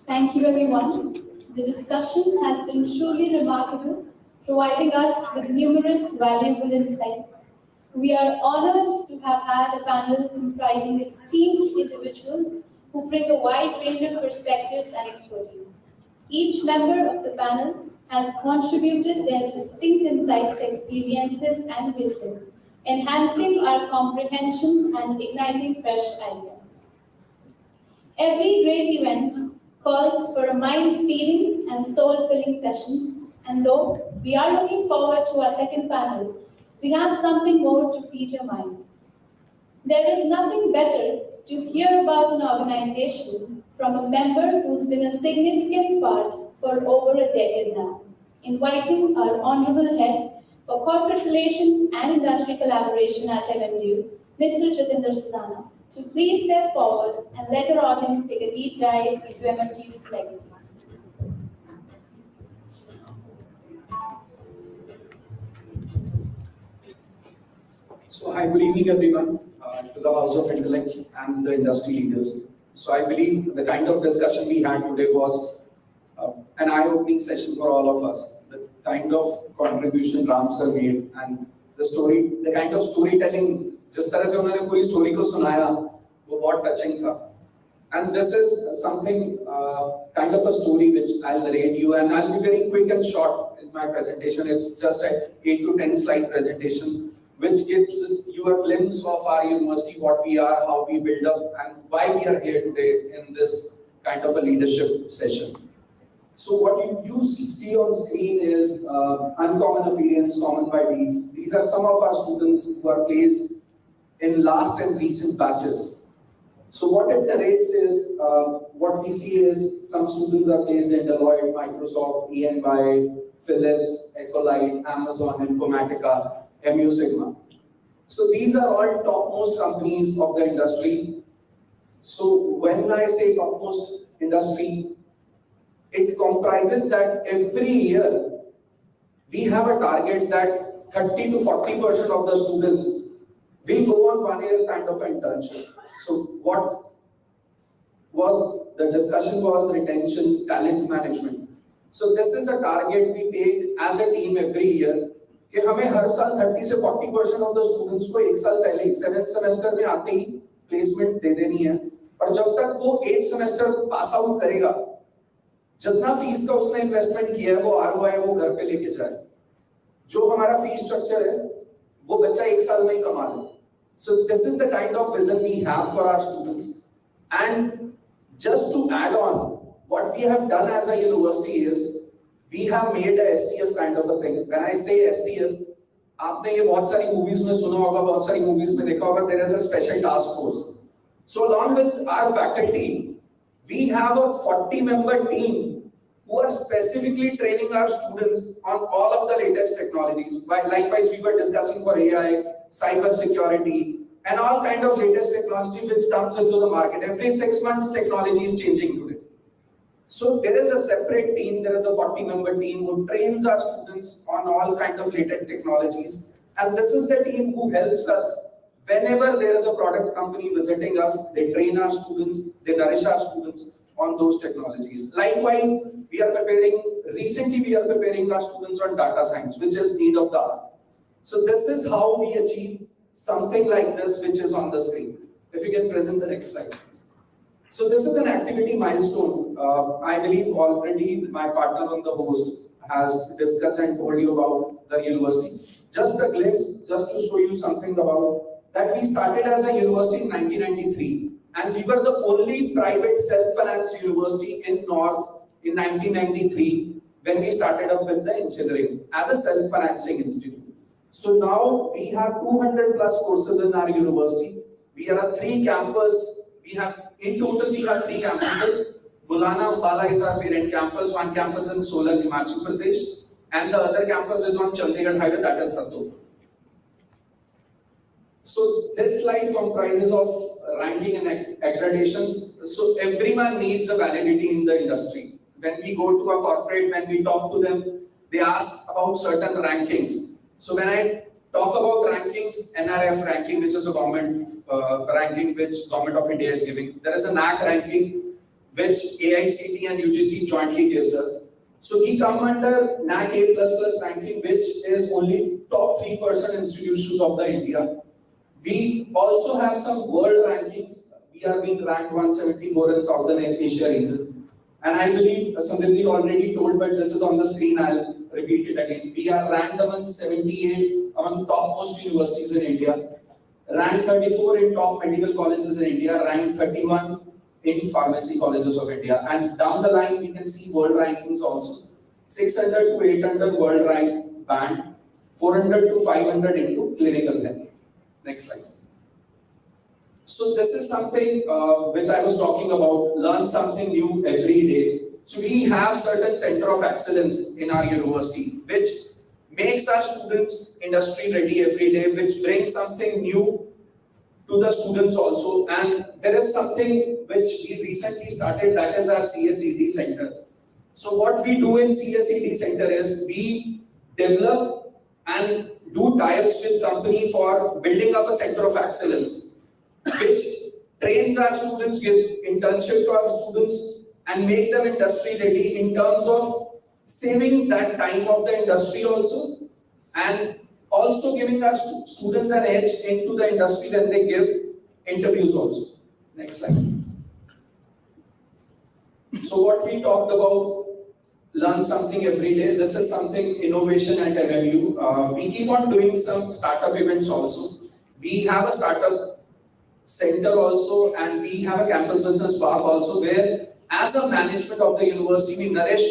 Thank you, everyone. The discussion has been truly remarkable, providing us with numerous valuable insights. We are honored to have had a panel comprising esteemed individuals who bring a wide range of perspectives and expertise. Each member of the panel has contributed their distinct insights, experiences, and wisdom, enhancing our comprehension and igniting fresh ideas. Every great event calls for a mind-feeding and soul-filling sessions, and though we are looking forward to our second panel, we have something more to feed your mind. There is nothing better to hear about an organization from a member who's been a significant part for over a decade now. Inviting our Honorable Head for Corporate Relations and Industry Collaboration at MMDU, Mr. Jatinder Sudhana, to please step forward and let our audience take a deep dive into MMDU's legacy. So, hi, good evening, everyone, to the House of Intellects and the industry leaders. So, I believe the kind of discussion we had today was an eye-opening session for all of us. The kind of contribution Ram sir made and the kind of storytelling, जिस तरह से उन्होंने पूरी story को सुनाया, वो बहुत touching था. And this is something, kind of a story which I'll narrate you, and I'll be very quick and short in my presentation. It's just an 8 to 10 slide presentation, which gives you a glimpse of our university, what we are, how we build up, and why we are here today in this kind of a leadership session. So what you see on screen is uncommon appearance, common by deeds. These are some of our students who are placed in last and recent batches. So what it narrates is, what we see is some students are placed in Deloitte, Microsoft, EY, Philips, Ecolite, Amazon, Informatica, MU Sigma. So these are all topmost companies of the industry. So when I say topmost industry, it comprises that every year we have a target that 30 to 40% of the students will go on 1 year kind of internship. So what was the discussion was retention, talent management. So this is a target we take as a team every year. कि हमें हर साल 30 से 40% of the students को एक साल पहले 7th semester में आते ही placement दे देनी है. और जब तक वो 8th semester pass out करेगा, जितना फीस का उसने इन्वेस्टमेंट किया है वो ROI वो घर पे लेके जाए. जो हमारा फीस स्ट्रक्चर है वो बच्चा एक साल में ही कमा ले. So this is the kind of vision we have for our students. And just to add on, what we have done as a university is we have made a STF kind of a thing. When I say STF, आपने ये बहुत सारी movies में सुना होगा, बहुत सारी movies में देखा होगा. There is a special task force. So along with our faculty, we have a 40-member team who are specifically training our students on all of the latest technologies. Likewise, we were discussing for AI, cyber security, and all kind of latest technology which comes into the market. Every 6 months, technology is changing today. So there is a separate team, there is a 40-member team who trains our students on all kind of latest technologies. And this is the team who helps us whenever there is a product company visiting us. They train our students, they nourish our students on those technologies. Likewise, recently we are preparing our students on data science, which is need of the hour. So this is how we achieve something like this, which is on the screen. If you can present the next slide, please. So this is an activity milestone. I believe already my partner on the host has discussed and told you about the university. Just a glimpse, just to show you something about that. We started as a university in 1993. And we were the only private self-financed university in North in 1993 when we started up with the engineering as a self-financing institute. So now we have 200 plus courses in our university. We are a 3 campus. In total we have 3 campuses. Bulana Ambala is our parent campus. 1 campus in Solan, Himachal Pradesh, and the other campus is on Chandigarh Highway, that is Sattur. So this slide comprises of ranking and accreditations. So everyone needs a validity in the industry. When we go to a corporate, when we talk to them, they ask about certain rankings. So when I talk about rankings, NRF ranking, which is a government ranking which Government of India is giving. There is a NAC ranking, which AICT and UGC jointly gives us. So we come under NAC A++ ranking, which is only top 3% institutions of the India. We also have some world rankings. We are being ranked 174 in Southern Asia region. And I believe Samriddhi already told, but this is on the screen, I'll repeat it again. We are ranked among 78 among topmost universities in India, ranked 34 in top medical colleges in India, ranked 31 in pharmacy colleges of India. And down the line, we can see world rankings also. 600 to 800 world rank band, 400 to 500 into clinical health. Next slide, please. So this is something which I was talking about, learn something new every day. So we have certain center of excellence in our university, which makes our students industry ready every day, which brings something new to the students also. And there is something which we recently started, that is our CSED center. So what we do in CSED center is we develop and do tie-ups with company for building up a center of excellence, which trains our students, give internship to our students, and make them industry ready in terms of saving that time of the industry also, and also giving our students an edge into the industry when they give interviews also. Next slide, please. So what we talked about, learn something every day. This is something innovation at MMU. We keep on doing some startup events also. We have a startup center also, and we have a campus business park also, where as a management of the university, we nourish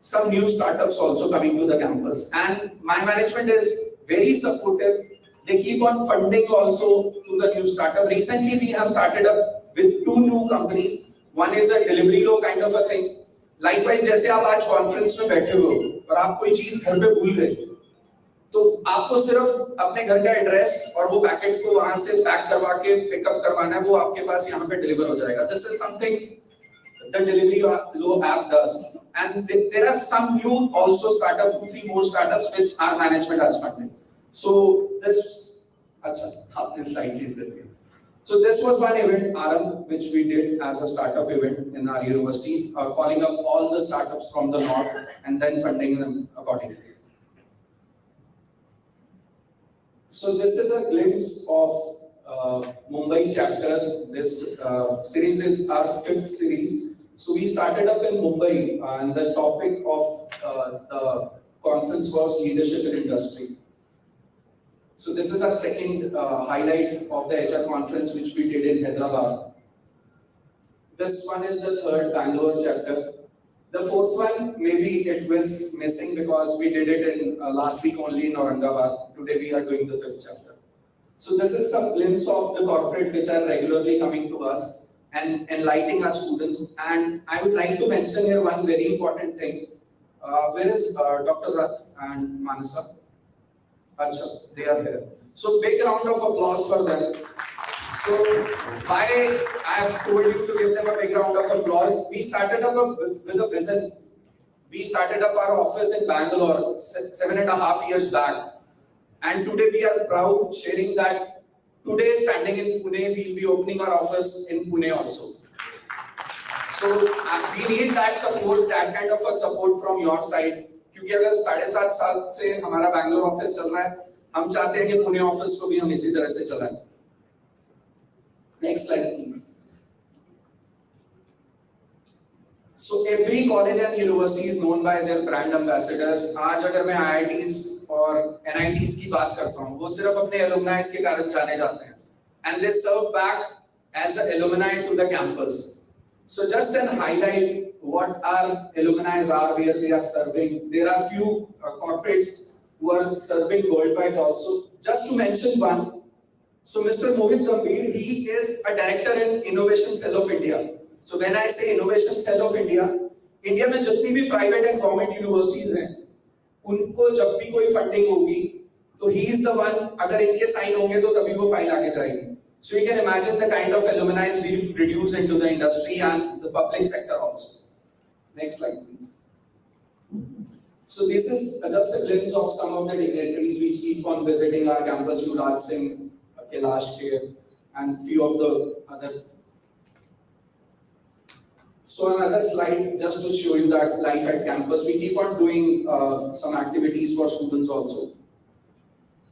some new startups also coming to the campus. And my management is very supportive. They keep on funding also to the new startup. Recently, we have started up with 2 new companies. One is a delivery low kind of a thing. Likewise, जैसे आप आज conference में बैठे हो और आप कोई चीज घर पे भूल गए, तो आपको सिर्फ अपने घर का एड्रेस और वो पैकेट को वहां से पैक करवा के पिकअप करवाना है, वो आपके पास यहाँ पे डिलीवर हो जाएगा. This is something the delivery low app does. And there are some new also startup, 2-3 more startups which our management has funded. So this, slide change करके. So this was one event, Aram, which we did as a startup event in our university, calling up all the startups from the north and then funding them accordingly. So this is a glimpse of Mumbai chapter. This series is our 5th series. So we started up in Mumbai, and the topic of the conference was leadership in industry. So this is our second highlight of the HR conference which we did in Hyderabad. This one is the 3rd Bangalore chapter. The 4th one, maybe it was missing because we did it in last week only in Aurangabad. Today we are doing the 5th chapter. So this is some glimpse of the corporate which are regularly coming to us and enlightening our students. And I would like to mention here one very important thing. Where is Dr. Rath and Manasa? Achha, they are here. So big round of applause for them. So why I have told you to give them a big round of applause. We started up with a vision. We started up our office in Bangalore 7.5 years back. And today we are proud sharing that today standing in Pune, we will be opening our office in Pune also. So we need that support, that kind of a support from your side. क्योंकि अगर 7.5 साल से हमारा Bangalore office चल रहा है, हम चाहते हैं कि पुणे ऑफिस को भी हम इसी तरह से चलाएं. Next slide, please. So every college and university is known by their brand ambassadors. आज अगर मैं IITs और NITs की बात करता हूँ, वो सिर्फ अपने alumni के कारण जाने जाते हैं, and they serve back as an alumni to the campus. So just an highlight what our alumni are, where they are serving. There are few corporates who are serving worldwide also. Just to mention one, so Mr. Mohit Gambhir, he is a director in Innovation Cell of India. So when I say Innovation Cell of India, India में जितनी भी private and government universities हैं, उनको जब भी कोई funding होगी, तो he is the one, अगर इनके sign होंगे तो तभी वो file आगे जाएगी. So you can imagine the kind of alumni we produce into the industry and the public sector also. Next slide, please. So this is just a glimpse of some of the dignitaries which keep on visiting our campus, Yuvraj Singh, Kailash Kher, and few of the other. So another slide just to show you that life at campus. We keep on doing some activities for students also,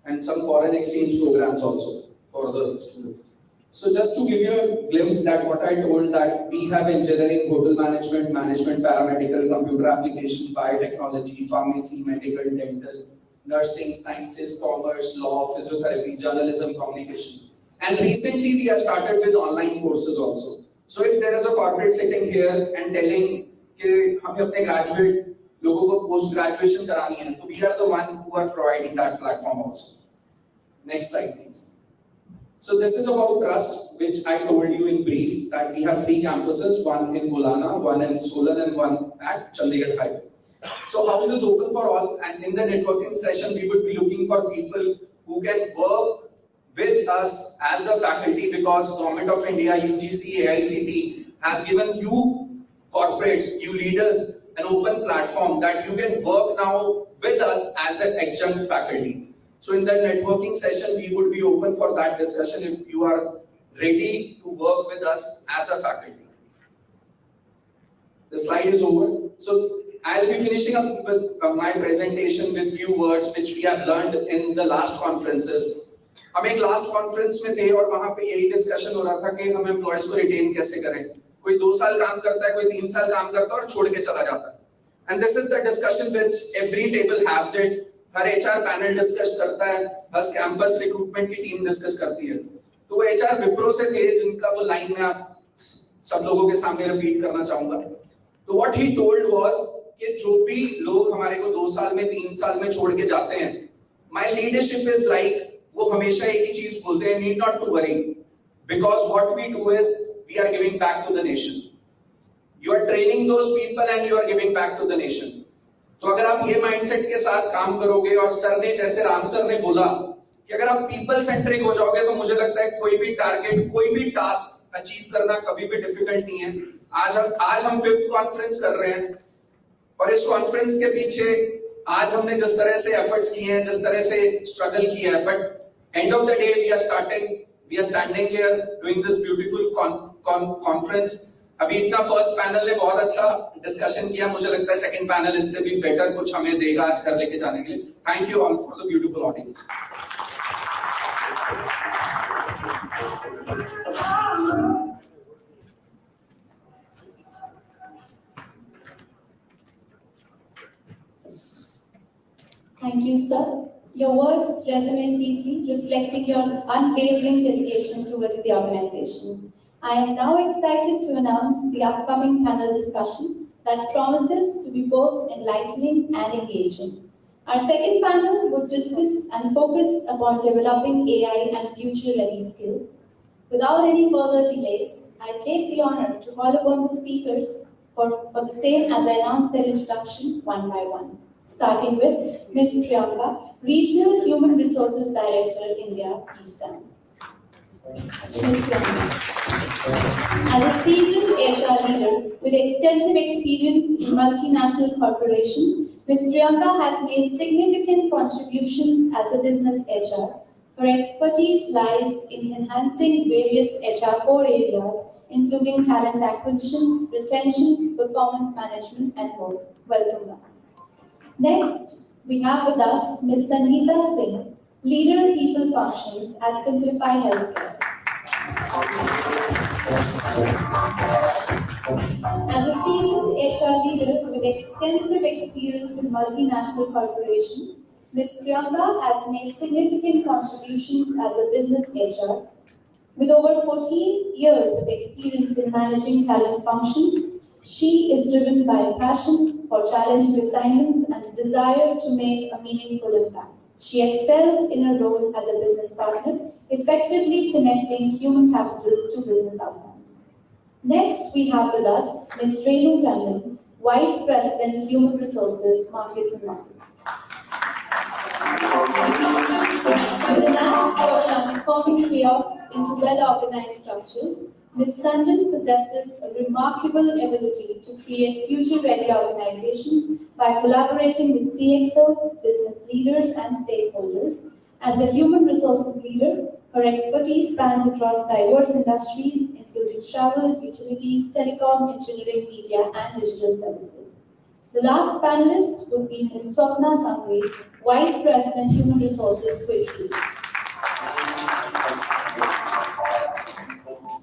and some foreign exchange programs also for the students. So just to give you a glimpse that what I told, that we have engineering, hotel management, management, paramedical, computer application, biotechnology, pharmacy, medical, dental, nursing, sciences, commerce, law, physiotherapy, journalism, communication. And recently we have started with online courses also. So if there is a corporate sitting here and telling कि हमें अपने graduate लोगों को post graduation करानी है, तो we are the one who are providing that platform also. Next slide please. So this is about trust, which I told you in brief that we have 3 campuses, one in Mulana, one in Solan, and one at Chandigarh Highway. So house is open for all, and in the networking session we would be looking for people who can work with us as a faculty, because Government of India, UGC, AICT has given you corporates, you leaders, an open platform that you can work now with us as an adjunct faculty. So in that networking session, we would be open for that discussion if you are ready to work with us as a faculty. The slide is over. So I'll be finishing up with my presentation with few words which we have learned in the last conferences. हम एक last conference में थे और वहां पे यही discussion हो रहा था कि हम एम्प्लॉयज को रिटेन कैसे करें. कोई 2 साल काम करता है, कोई 3 साल काम करता है और छोड़ के चला जाता है. And this is the discussion which every table has it. Her HR panel discuss करता है, बस कैंपस रिक्रूटमेंट की टीम डिस्कस करती है. तो वो HR विप्रो से थे जिनका वो लाइन में आप सब लोगों के सामने रिपीट करना चाहूंगा. तो what he told was कि जो भी लोग हमारे को 2 साल में 3 साल में छोड़ के जाते हैं, my leadership is like, वो हमेशा एक ही चीज बोलते हैं, need not to worry, because what we do is we are giving back to the nation. You are training those people and you are giving back to the nation. तो अगर आप ये माइंडसेट के साथ काम करोगे, और सर ने, जैसे राम सर ने बोला कि अगर आप पीपल सेंट्रिक हो जाओगे, तो मुझे लगता है कोई भी टारगेट, कोई भी टास्क अचीव करना कभी भी डिफिकल्ट नहीं है. आज हम 5th कॉन्फ्रेंस कर रहे हैं, और इस कॉन्फ्रेंस के पीछे आज हमने जिस तरह से एफर्ट्स किए हैं, जिस तरह से स्ट्रगल किया है, but end of the day we are standing here doing this beautiful conference. अभी इतना फर्स्ट पैनल ने बहुत अच्छा डिस्कशन किया, मुझे लगता है सेकंड पैनल इससे भी बेटर कुछ हमें देगा आज घर लेके जाने के लिए. Thank you all for the beautiful audience. Thank you, sir. Your words resonate deeply, reflecting your unwavering dedication towards the organization. I am now excited to announce the upcoming panel discussion that promises to be both enlightening and engaging. Our second panel would discuss and focus upon developing AI and future-ready skills. Without any further delays, I take the honor to call upon the speakers for the same as I announce their introduction one by one. Starting with Ms. Priyanka, Regional Human Resources Director, India, Eastern. Ms. Priyanka. As a seasoned HR leader with extensive experience in multinational corporations, Ms. Priyanka has made significant contributions as a business HR. Her expertise lies in enhancing various HR core areas, including talent acquisition, retention, performance management, and more. Welcome, ma'am. Next, we have with us Ms. Sangeeta Singh, Leader People Functions at Simplify Healthcare. As a seasoned HR leader with extensive experience in multinational corporations, Ms. Priyanka has made significant contributions as a business HR. With over 14 years of experience in managing talent functions, she is driven by a passion for challenging assignments and a desire to make a meaningful impact. She excels in her role as a business partner, effectively connecting human capital to business outcomes. Next, we have with us Ms. Renu Tandon, Vice President, Human Resources, Markets and Markets. With a knack for transforming chaos into well-organized structures, Ms. Tandon possesses a remarkable ability to create future-ready organizations by collaborating with CXOs, business leaders, and stakeholders. As a human resources leader, her expertise spans across diverse industries, including travel, utilities, telecom, engineering, media, and digital services. The last panelist would be Ms. Swapna Sangri, Vice President, Human Resources, Quickly.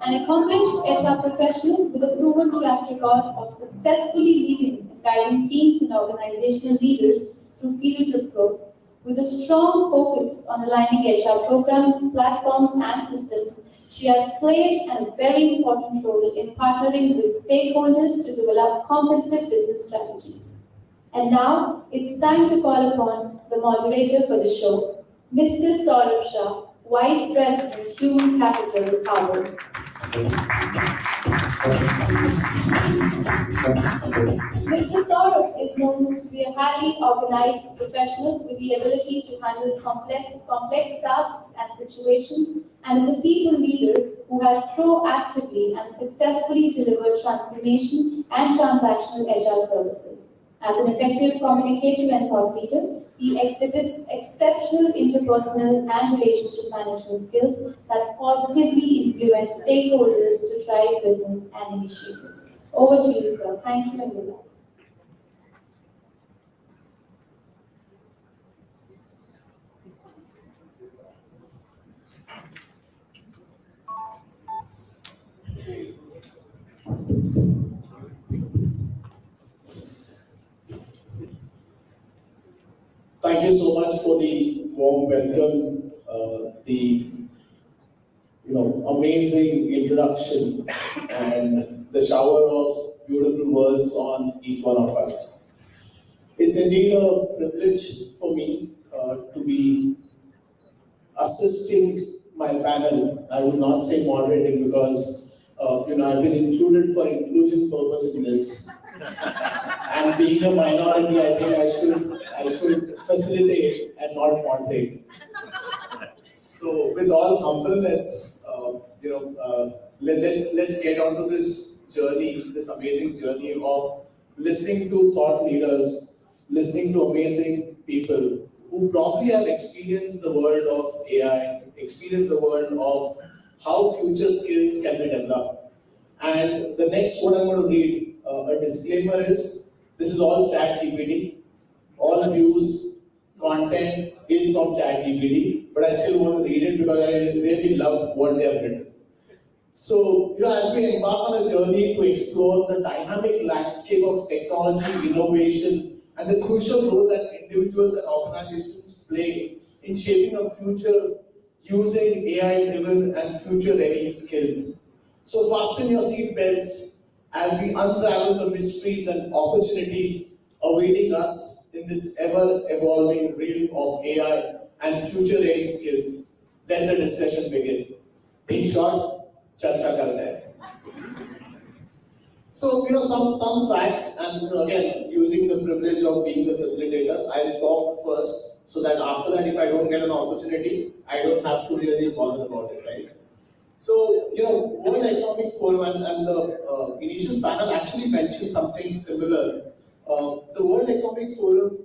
An accomplished HR professional with a proven track record of successfully leading and guiding teams and organizational leaders through periods of growth, with a strong focus on aligning HR programs, platforms, and systems. She has played a very important role in partnering with stakeholders to develop competitive business strategies. And now, it's time to call upon the moderator for the show, Mr. Saurabh Shah, Vice President, Human Capital, Harvard. Mr. Saurabh is known to be a highly organized professional with the ability to handle complex tasks and situations, and is a people leader who has proactively and successfully delivered transformation and transactional HR services. As an effective communicator and thought leader, he exhibits exceptional interpersonal and relationship management skills that positively influence stakeholders to drive business and initiatives. Over to you, sir. Thank you and good luck. Thank you so much for the warm welcome, the amazing introduction, and the shower of beautiful words on each one of us. It's indeed a privilege for me to be assisting my panel. I would not say moderating because I've been included for inclusion purpose in this. And being a minority, I think I should facilitate and not moderate. So, with all humbleness, let's get onto this journey, this amazing journey of listening to thought leaders, listening to amazing people who probably have experienced the world of AI, experienced the world of how future skills can be developed. And the next what I'm going to read, a disclaimer is, this is all ChatGPT. All views, content is from ChatGPT, but I still want to read it because I really loved what they have written. So, as we embark on a journey to explore the dynamic landscape of technology, innovation, and the crucial role that individuals and organizations play in shaping a future using AI-driven and future-ready skills. So fasten your seat belts as we unravel the mysteries and opportunities awaiting us in this ever-evolving realm of AI and future-ready skills. Then the discussion begins. In short, charcha karte hain. So, some facts, and again, using the privilege of being the facilitator, I'll talk first, so that after that, if I don't get an opportunity, I don't have to really bother about it, right? So, World Economic Forum and the initial panel actually mentioned something similar. The World Economic Forum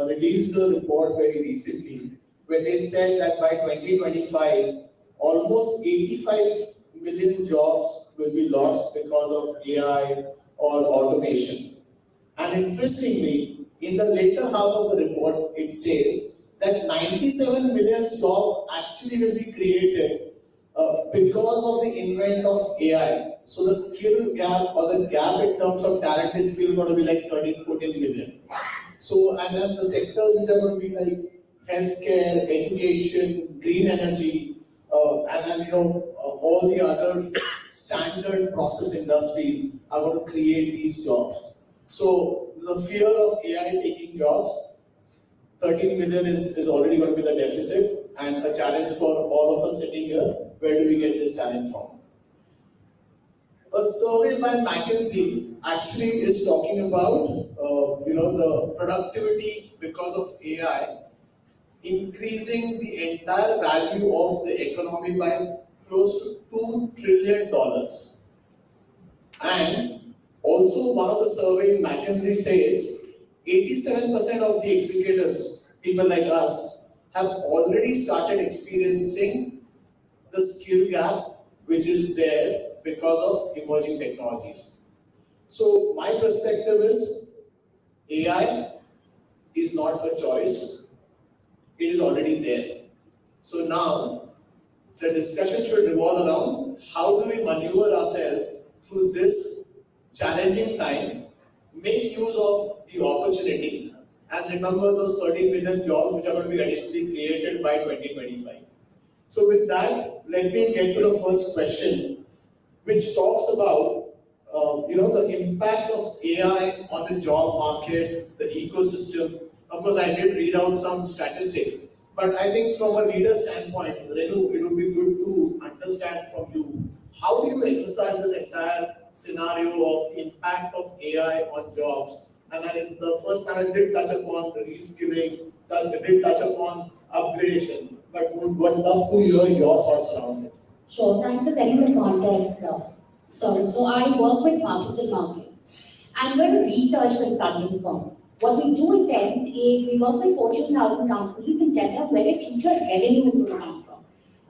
released a report very recently, where they said that by 2025, almost 85 million jobs will be lost because of AI or automation. And interestingly, in the later half of the report, it says that 97 million jobs actually will be created because of the invent of AI. So the skill gap or the gap in terms of talent is still going to be like 13-14 million. So, and then the sectors which are going to be like healthcare, education, green energy, and then all the other standard process industries are going to create these jobs. So the fear of AI taking jobs, 13 million is already going to be the deficit, and a challenge for all of us sitting here. Where do we get this talent from? A survey by McKinsey actually is talking about the productivity because of AI increasing the entire value of the economy by close to $2 trillion. And also one of the survey in McKinsey says 87% of the executives, people like us, have already started experiencing the skill gap which is there because of emerging technologies. So my perspective is AI is not a choice, it is already there. So now the discussion should revolve around how do we maneuver ourselves through this challenging time, make use of the opportunity, and remember those 13 million jobs which are going to be additionally created by 2025. So with that, let me get to the first question, which talks about the impact of AI on the job market, the ecosystem. Of course, I did read out some statistics, but I think from a leader standpoint, Renu, it would be good to understand from you, how do you emphasize this entire scenario of the impact of AI on jobs? And then the first panel did touch upon the reskilling, did touch upon upgradation, but would love to hear your thoughts around it. Sure, thanks for setting the context. So I work with markets and markets, and we're a research consulting firm. What we do is we work with Fortune 1000 companies and tell them where their future revenue is going to come from.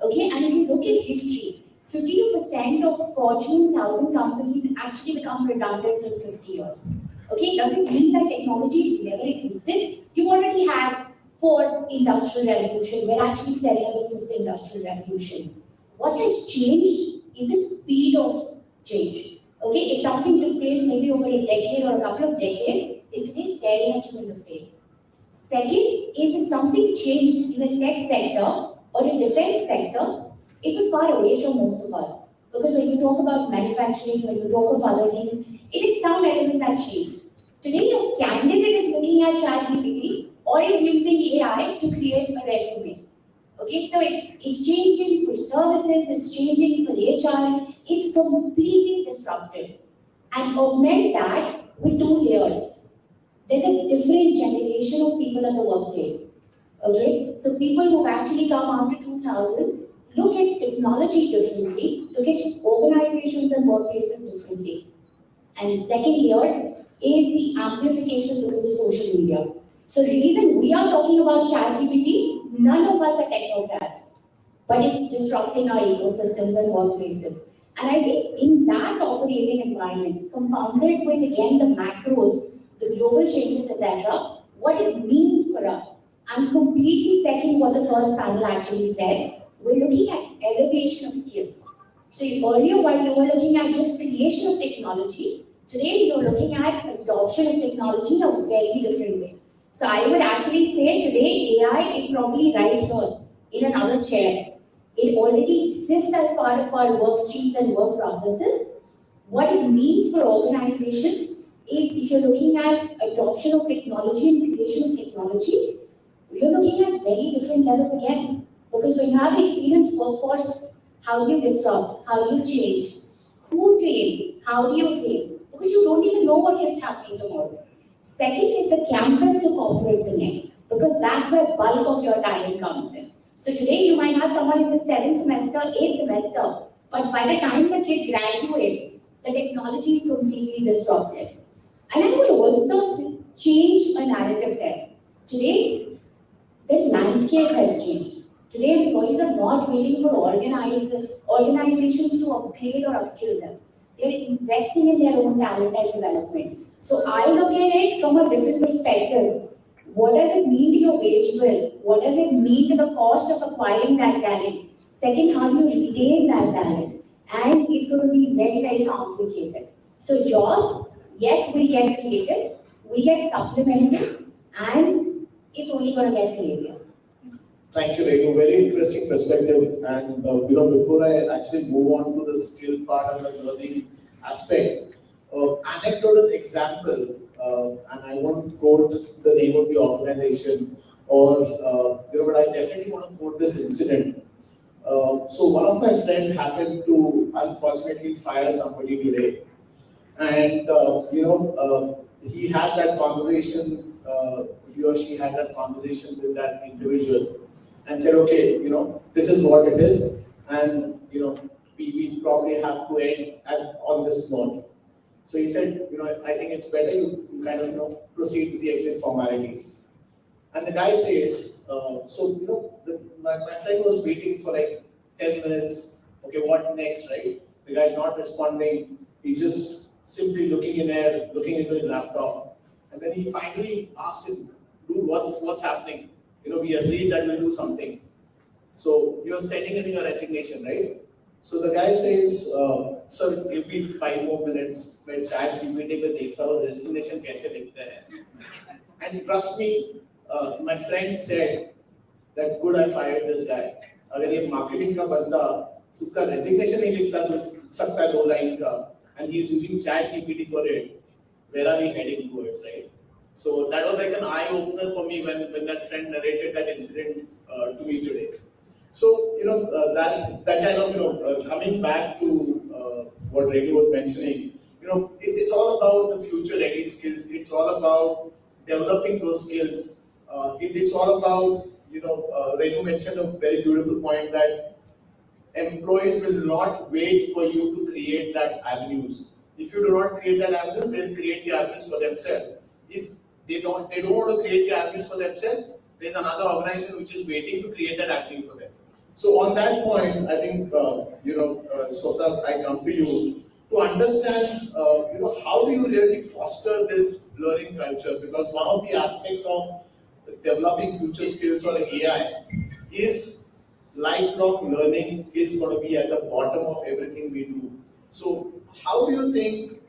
Okay, and if you look at history, 52% of Fortune 1000 companies actually become redundant in 50 years. Okay, doesn't mean that technologies never existed. You already had fourth industrial revolution. We're actually setting up the fifth industrial revolution. What has changed is the speed of change. Okay, if something took place maybe over a decade or a couple of decades, is today staring at you in the face. Second is if something changed in the tech sector or the defense sector, it was far away from most of us. Because when you talk about manufacturing, when you talk of other things, it is some element that changed. Today, your candidate is looking at ChatGPT or is using AI to create a resume. Okay, so it's changing for services, it's changing for HR, it's completely disrupted. And augment that with two layers. There's a different generation of people at the workplace. Okay, so people who've actually come after 2000 look at technology differently, look at organizations and workplaces differently. And the second layer is the amplification because of social media. So the reason we are talking about ChatGPT, none of us are technocrats, but it's disrupting our ecosystems and workplaces. And I think in that operating environment, compounded with again the macros, the global changes, etc., what it means for us. I'm completely second what the first panel actually said. We're looking at elevation of skills. So earlier, while you were looking at just creation of technology, today you're looking at adoption of technology in a very different way. So I would actually say today AI is probably right here in another chair. It already exists as part of our work streams and work processes. What it means for organizations is if you're looking at adoption of technology and creation of technology, you're looking at very different levels again. Because when you have an experienced workforce, how do you disrupt? How do you change? Who trains? How do you train? Because you don't even know what is happening tomorrow. Second is the campus to corporate connect, because that's where bulk of your talent comes in. So today you might have someone in the 7th semester, 8th semester, but by the time the kid graduates, the technology is completely disrupted. And I would also change a narrative there. Today, the landscape has changed. Today, employees are not waiting for organizations to upgrade or upskill them. They're investing in their own talent and development. So I look at it from a different perspective. What does it mean to your wage bill? What does it mean to the cost of acquiring that talent? Second, how do you retain that talent? And it's going to be very, very complicated. So jobs, yes, will get created, will get supplemented, and it's only going to get crazier. Thank you, Renu. Very interesting perspective. And before I actually move on to the skill part and the learning aspect, anecdotal example, and I won't quote the name of the organization, but I definitely want to quote this incident. So one of my friends happened to unfortunately fire somebody today, and he had that conversation. He or she had that conversation with that individual and said, okay, this is what it is, and we probably have to end on this note. So he said, I think it's better you kind of proceed with the exit formalities. And the guy says, my friend was waiting for like 10 minutes. Okay, what next, right? the guy is not responding, he's just simply looking in air, looking into his laptop. And then he finally asked him, dude, what's happening? We agreed that we'll do something. So you're sending in your resignation, right? So the guy says, sir, give me 5 more minutes. मैं chat GPT पे देख रहा हूँ resignation कैसे लिखते हैं. And trust me, my friend said that good I fired this guy. अगर ये marketing का बंदा उसका resignation नहीं लिख सकता है 2 line का, and he's using chat GPT for it, where are we heading towards, right? So that was like an eye opener for me when that friend narrated that incident to me today. So that kind of coming back to what Reddy was mentioning, it's all about the future ready skills. It's all about developing those skills. It's all about Reddy mentioned a very beautiful point that employees will not wait for you to create that avenues. If you do not create that avenues, they'll create the avenues for themselves. If they don't want to create the avenues for themselves, there's another organization which is waiting to create that avenue for them. So on that point, I think, Sweta, I come to you to understand, how do you really foster this learning culture? Because one of the aspects of developing future skills or AI is lifelong learning is going to be at the bottom of everything we do. So how do you think,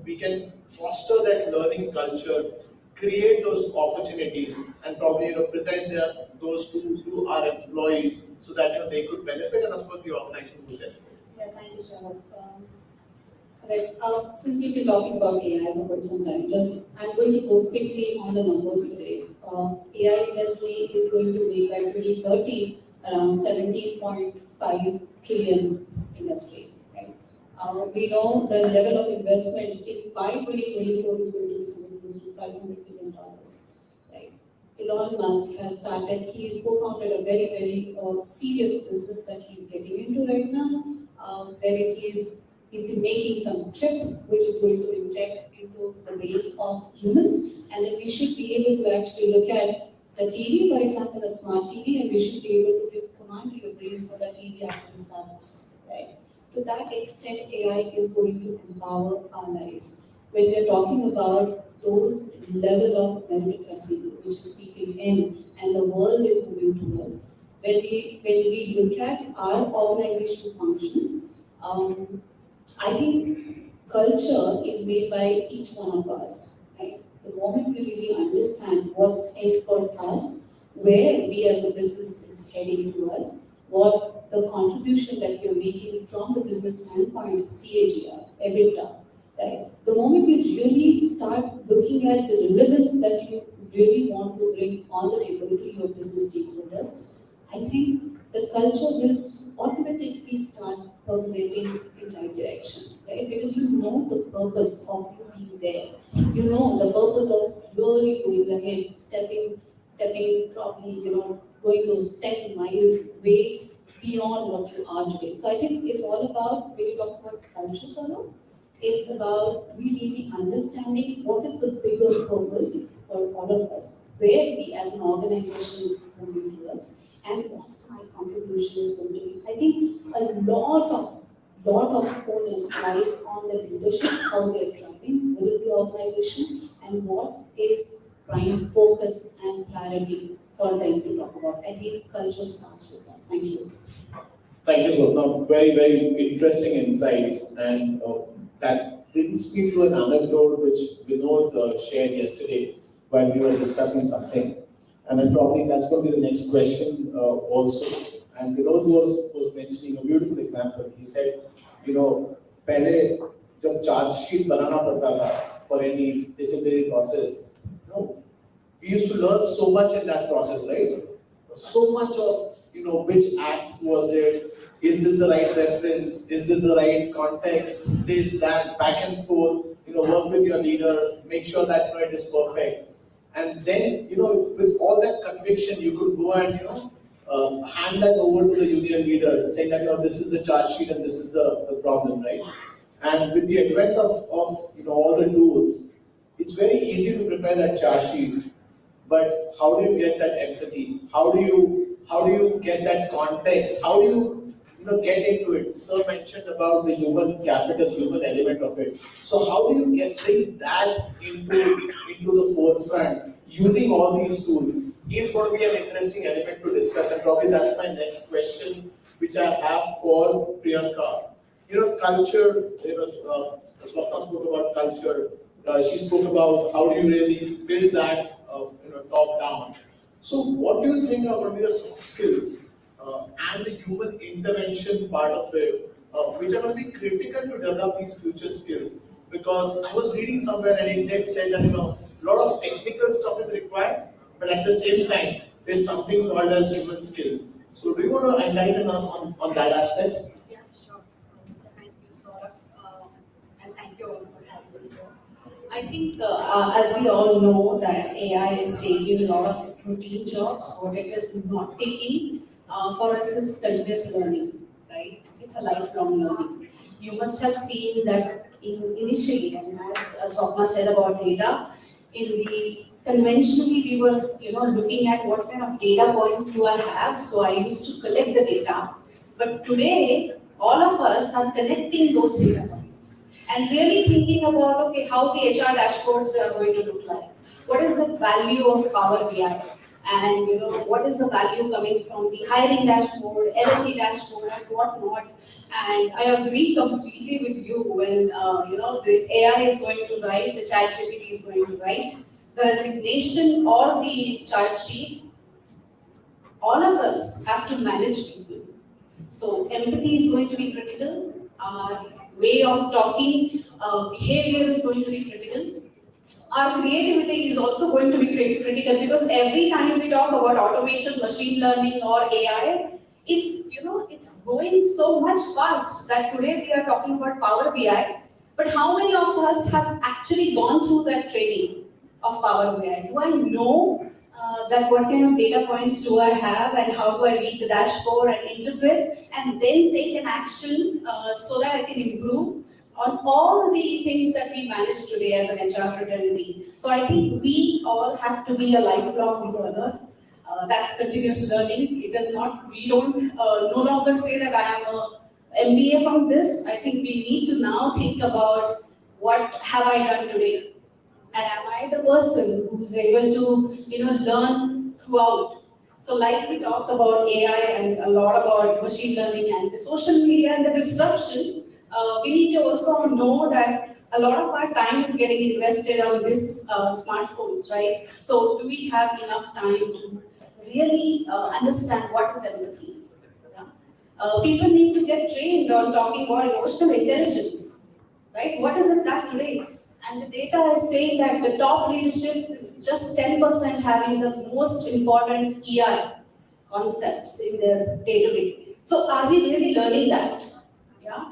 we can foster that learning culture, create those opportunities, and probably present those to our employees so that they could benefit, and of course the organization will benefit. Yeah, thank you, Sharath. Right. Since we've been talking about AI for quite some time, I'm going to go quickly on the numbers today. AI industry is going to be by 2030 around 17.5 trillion industry. Right? We know the level of investment by 2024 is going to be something close to $500 billion. Right? Elon Musk has started, he's co-founded a very, very serious business that he's getting into right now, where he's been making some chip which is going to inject into the brains of humans, and then we should be able to actually look at the TV, for example, a smart TV, and we should be able to give command to your brain so that TV actually starts, right? To that extent, AI is going to empower our life. When we are talking about those level of meritocracy which is creeping in and the world is moving towards, when we look at our organizational functions, I think culture is made by each one of us, right? The moment we really understand what's in for us, where we as a business is heading towards, what the contribution that we are making from the business standpoint, CAGR, EBITDA, right? The moment we really start looking at the relevance that you really want to bring on the table to your business stakeholders, I think the culture will automatically start percolating in the right direction, right? Because you know the purpose of you being there. You know the purpose of really going ahead, stepping probably, going those 10 miles way beyond what you are today. So I think it's all about, when you talk about culture, Solo, it's about really understanding what is the bigger purpose for all of us, where we as an organization moving towards, and what's my contribution is going to be. I think a lot of onus lies on the leadership, how they're driving within the organization, and what is prime focus and priority for them to talk about. I think culture starts with that. Thank you. Thank you, Swapna. Very, very interesting insights, and that brings me to an anecdote which Vinod shared yesterday while we were discussing something. And then probably that's going to be the next question also. And Vinod was mentioning a beautiful example. He said, पहले जब charge sheet बनाना पड़ता था for any disciplinary process, we used to learn so much in that process, right? So much of, which act was it? Is this the right reference? Is this the right context? This, that, back and forth, work with your leaders, make sure that it is perfect. And then, with all that conviction, you could go and, hand that over to the union leader, saying that, this is the charge sheet and this is the problem, right? And with the advent of all the tools, it's very easy to prepare that charge sheet. But how do you get that empathy? How do you get that context? How do you, get into it. Sir mentioned about the human capital, human element of it. So how do you bring that into the forefront using all these tools? Is going to be an interesting element to discuss, and probably that's my next question, which I have for Priyanka. Culture. Swapna spoke about culture. She spoke about how do you really build that, top down. So, what do you think are going to be the soft skills and the human intervention part of it, which are going to be critical to develop these future skills? Because I was reading somewhere and it did say that a lot of technical stuff is required, but at the same time, there's something called as human skills. So, do you want to enlighten us on that aspect? Yeah, sure. So thank you, Saurabh, and thank you all for having me here. I think, as we all know, that AI is taking a lot of routine jobs. What it is not taking for us is continuous learning, right? It's a lifelong learning. You must have seen that initially, and as Swapna said about data, conventionally we were, looking at what kind of data points do I have. So I used to collect the data, but today all of us are connecting those data points and really thinking about, okay, how the HR dashboards are going to look like. What is the value of Power BI? And what is the value coming from the hiring dashboard, L&D dashboard, and whatnot. And I agree completely with you when the AI is going to write, the ChatGPT is going to write the resignation or the charge sheet. All of us have to manage people. So empathy is going to be critical. Our way of talking, behavior is going to be critical. Our creativity is also going to be critical, because every time we talk about automation, machine learning, or AI, it's going so much fast that today we are talking about Power BI. But how many of us have actually gone through that training of Power BI? Do I know that what kind of data points do I have, and how do I read the dashboard and interpret, and then take an action so that I can improve on all the things that we manage today as an HR fraternity. So I think we all have to be a lifelong learner. That's continuous learning. It does not, we don't no longer say that I am a MBA from this. I think we need to now think about what have I done today? And am I the person who's able to, learn throughout? So like we talked about AI and a lot about machine learning and the social media and the disruption, we need to also know that a lot of our time is getting invested on these smartphones, right? So do we have enough time to really understand what is empathy? Yeah? People need to get trained on talking about emotional intelligence, right? What is it that today? And the data is saying that the top leadership is just 10% having the most important EI concepts in their day-to-day. So are we really learning that? Yeah.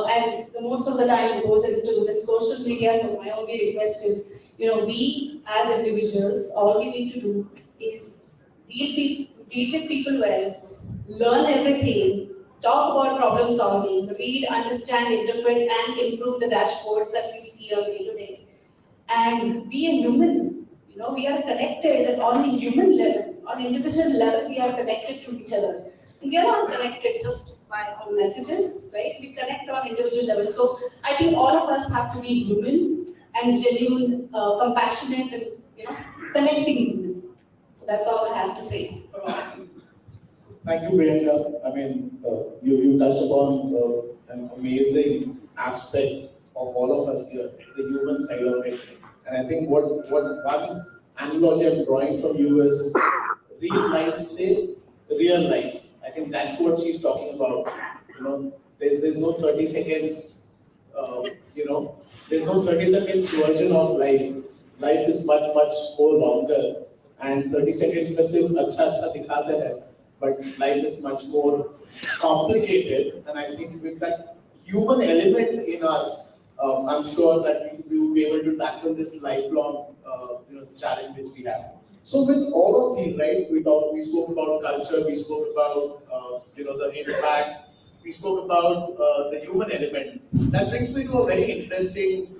And the most of the time it goes into this social media. So my only request is, we as individuals, all we need to do is deal with people well, learn everything, talk about problem solving, read, understand, interpret, and improve the dashboards that we see on day to day. And be a human. We are connected on a human level, on individual level, we are connected to each other. And we are not connected just by our messages, right? We connect on individual level. So I think all of us have to be human and genuine, compassionate, and connecting human. So that's all I have to say for all of you. Thank you, Priyanka. I mean, you touched upon an amazing aspect of all of us here, the human side of it. And I think what one analogy I'm drawing from you is real life, say real life. I think that's what she's talking about. There's no 30 seconds. There's no 30 seconds version of life. Life is much more longer. And 30 seconds में सिर्फ अच्छा दिखाते हैं. But life is much more complicated, and I think with that human element in us, I'm sure that we will be able to tackle this lifelong, challenge which we have. So with all of these, right? We spoke about culture, we spoke about, the impact, we spoke about the human element. That brings me to a very interesting,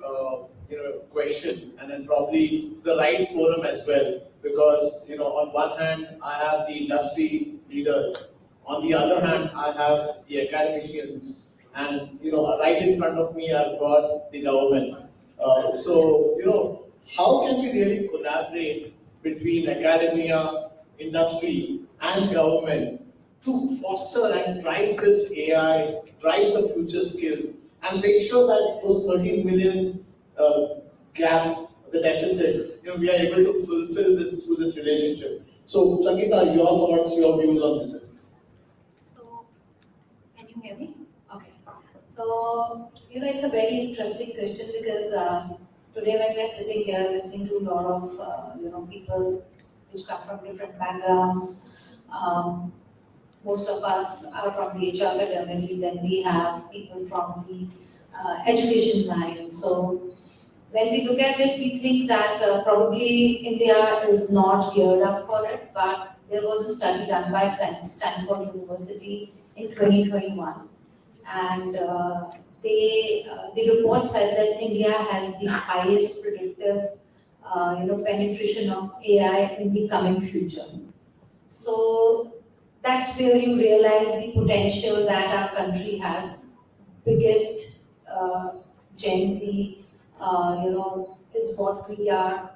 question, and then probably the right forum as well, because on one hand I have the industry leaders, On the other hand, I have the academicians, and right in front of me, I've got the government. How can we really collaborate between academia, industry, and government to foster and drive this AI, drive the future skills, and make sure that those 13 million gap, the deficit, we are able to fulfill this through this relationship. So, Sangeeta, your thoughts, your views on this, please. So, can you hear me? Okay. So, it's a very interesting question because today when we're sitting here listening to a lot of, people which come from different backgrounds, most of us are from the HR fraternity, then we have people from the education line. So, when we look at it, we think that probably India is not geared up for it, but there was a study done by Stanford University in 2021, and the report said that India has the highest predictive, penetration of AI in the coming future. So that's where you realize the potential that our country has. Biggest Gen Z, is what we are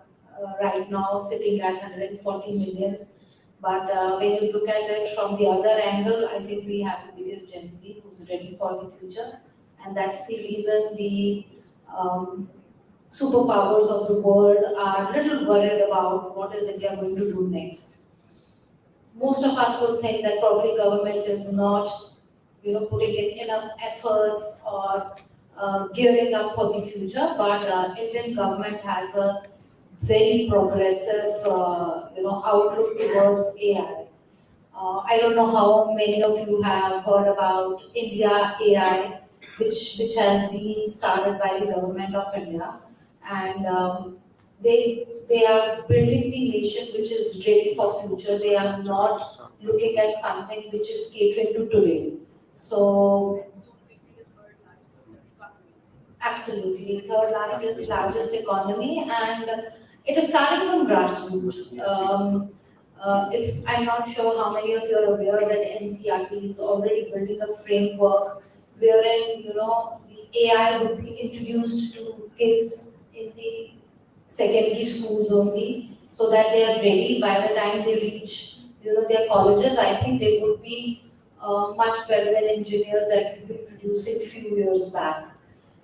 right now, sitting at 140 million. But when you look at it from the other angle, I think we have the biggest Gen Z who's ready for the future. And that's the reason the superpowers of the world are a little worried about what is India going to do next. Most of us will think that probably government is not, putting in enough efforts or gearing up for the future, but Indian government has a very progressive, outlook towards AI. I don't know how many of you have heard about India AI, which has been started by the government of India, and they are building the nation which is ready for future. They are not looking at something which is catering to today. So absolutely, third largest economy, and it is starting from grassroots. If I'm not sure how many of you are aware that NCERT is already building a framework wherein the AI would be introduced to kids in the secondary schools only, so that they are ready by the time they reach their colleges. I think they would be much better than engineers that we've been producing few years back.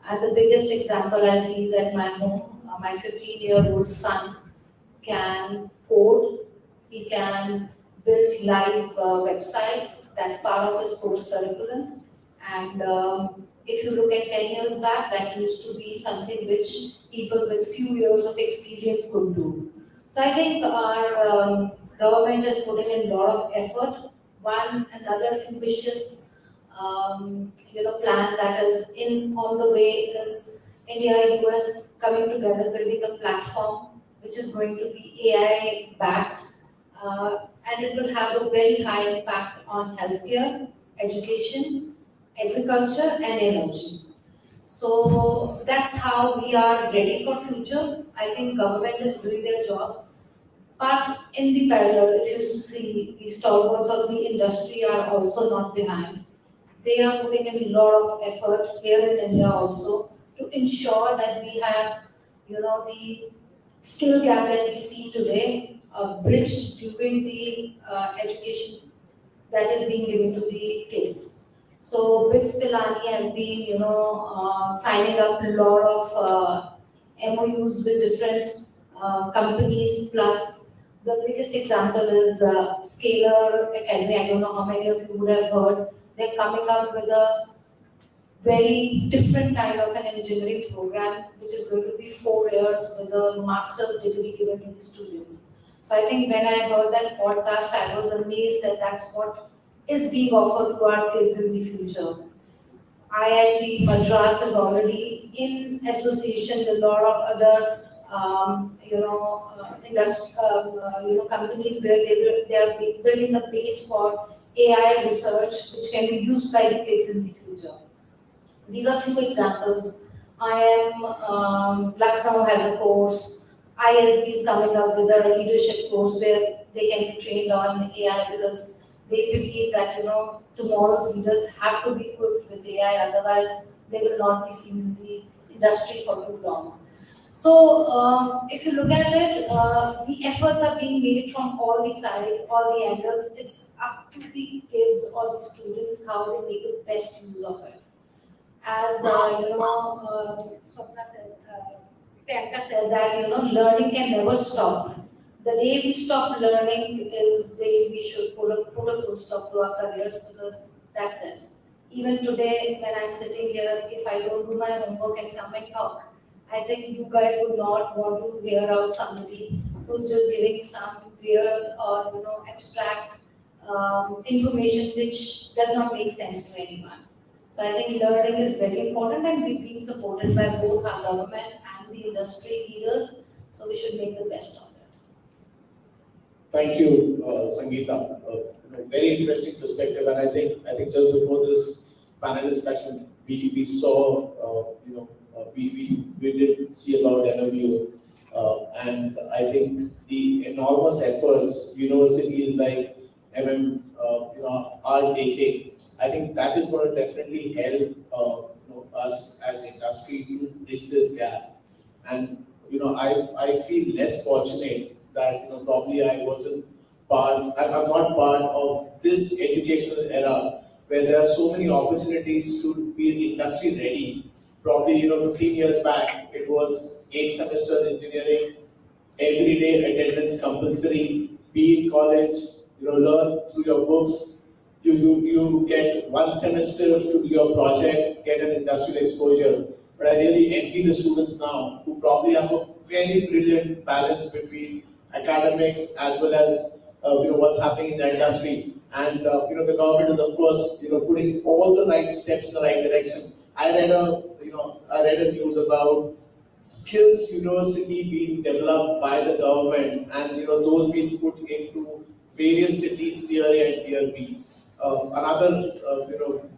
And the biggest example I see is at my home. My 15-year-old son can code, he can build live websites. That's part of his course curriculum. And if you look at 10 years back, that used to be something which people with few years of experience could do. So I think our government is putting in a lot of effort. Another ambitious plan that is on the way is India and US coming together, building a platform which is going to be AI backed, and it will have a very high impact on healthcare, education, agriculture, and energy. So that's how we are ready for future. I think government is doing their job. But in the parallel, if you see, the stalwarts of the industry are also not behind. They are putting in a lot of effort here in India also to ensure that we have, the skill gap that we see today bridged during the education that is being given to the kids. So BITS Pilani has been, signing up a lot of MOUs with different companies. Plus, the biggest example is Scalar Academy. I don't know how many of you would have heard. They're coming up with a very different kind of an engineering program, which is going to be 4 years with a master's degree given to the students. So I think when I heard that podcast, I was amazed that that's what is being offered to our kids in the future. IIT Madras is already in association with a lot of other, companies where they are building a base for AI research, which can be used by the kids in the future. These are few examples. Lucknow has a course. ISB is coming up with a leadership course where they can be trained on AI, because They believe that, tomorrow's leaders have to be equipped with AI, otherwise they will not be seen in the industry for too long. So, if you look at it, the efforts are being made from all the sides, all the angles. It's up to the kids or the students how they make the best use of it. As Swapna said, Priyanka said that learning can never stop. The day we stop learning is the day we should put a full stop to our careers, because that's it. Even today, when I'm sitting here, if I don't do my homework and come and talk, I think you guys would not want to hear out somebody who's just giving some weird or abstract information which does not make sense to anyone. So I think learning is very important, and we're being supported by both our government and the industry leaders. So we should make the best of it. Thank you, Sangeeta. Very interesting perspective, and I think just before this panel discussion, we saw we did see about NMU, and I think the enormous efforts universities like are taking. I think that is going to definitely help us as industry to bridge this gap. And I feel less fortunate that probably I'm not part of this educational era where there are so many opportunities to be industry ready. Probably 15 years back it was 8 semesters engineering, every day attendance compulsory, be in college, learn through your books. You get 1 semester to do your project, get an industrial exposure. But I really envy the students now who probably have a very brilliant balance between academics as well as what's happening in the industry. And the government is of course putting all the right steps in the right direction. I read a news about skills university being developed by the government, and those being put into various cities, tier A and tier B. Another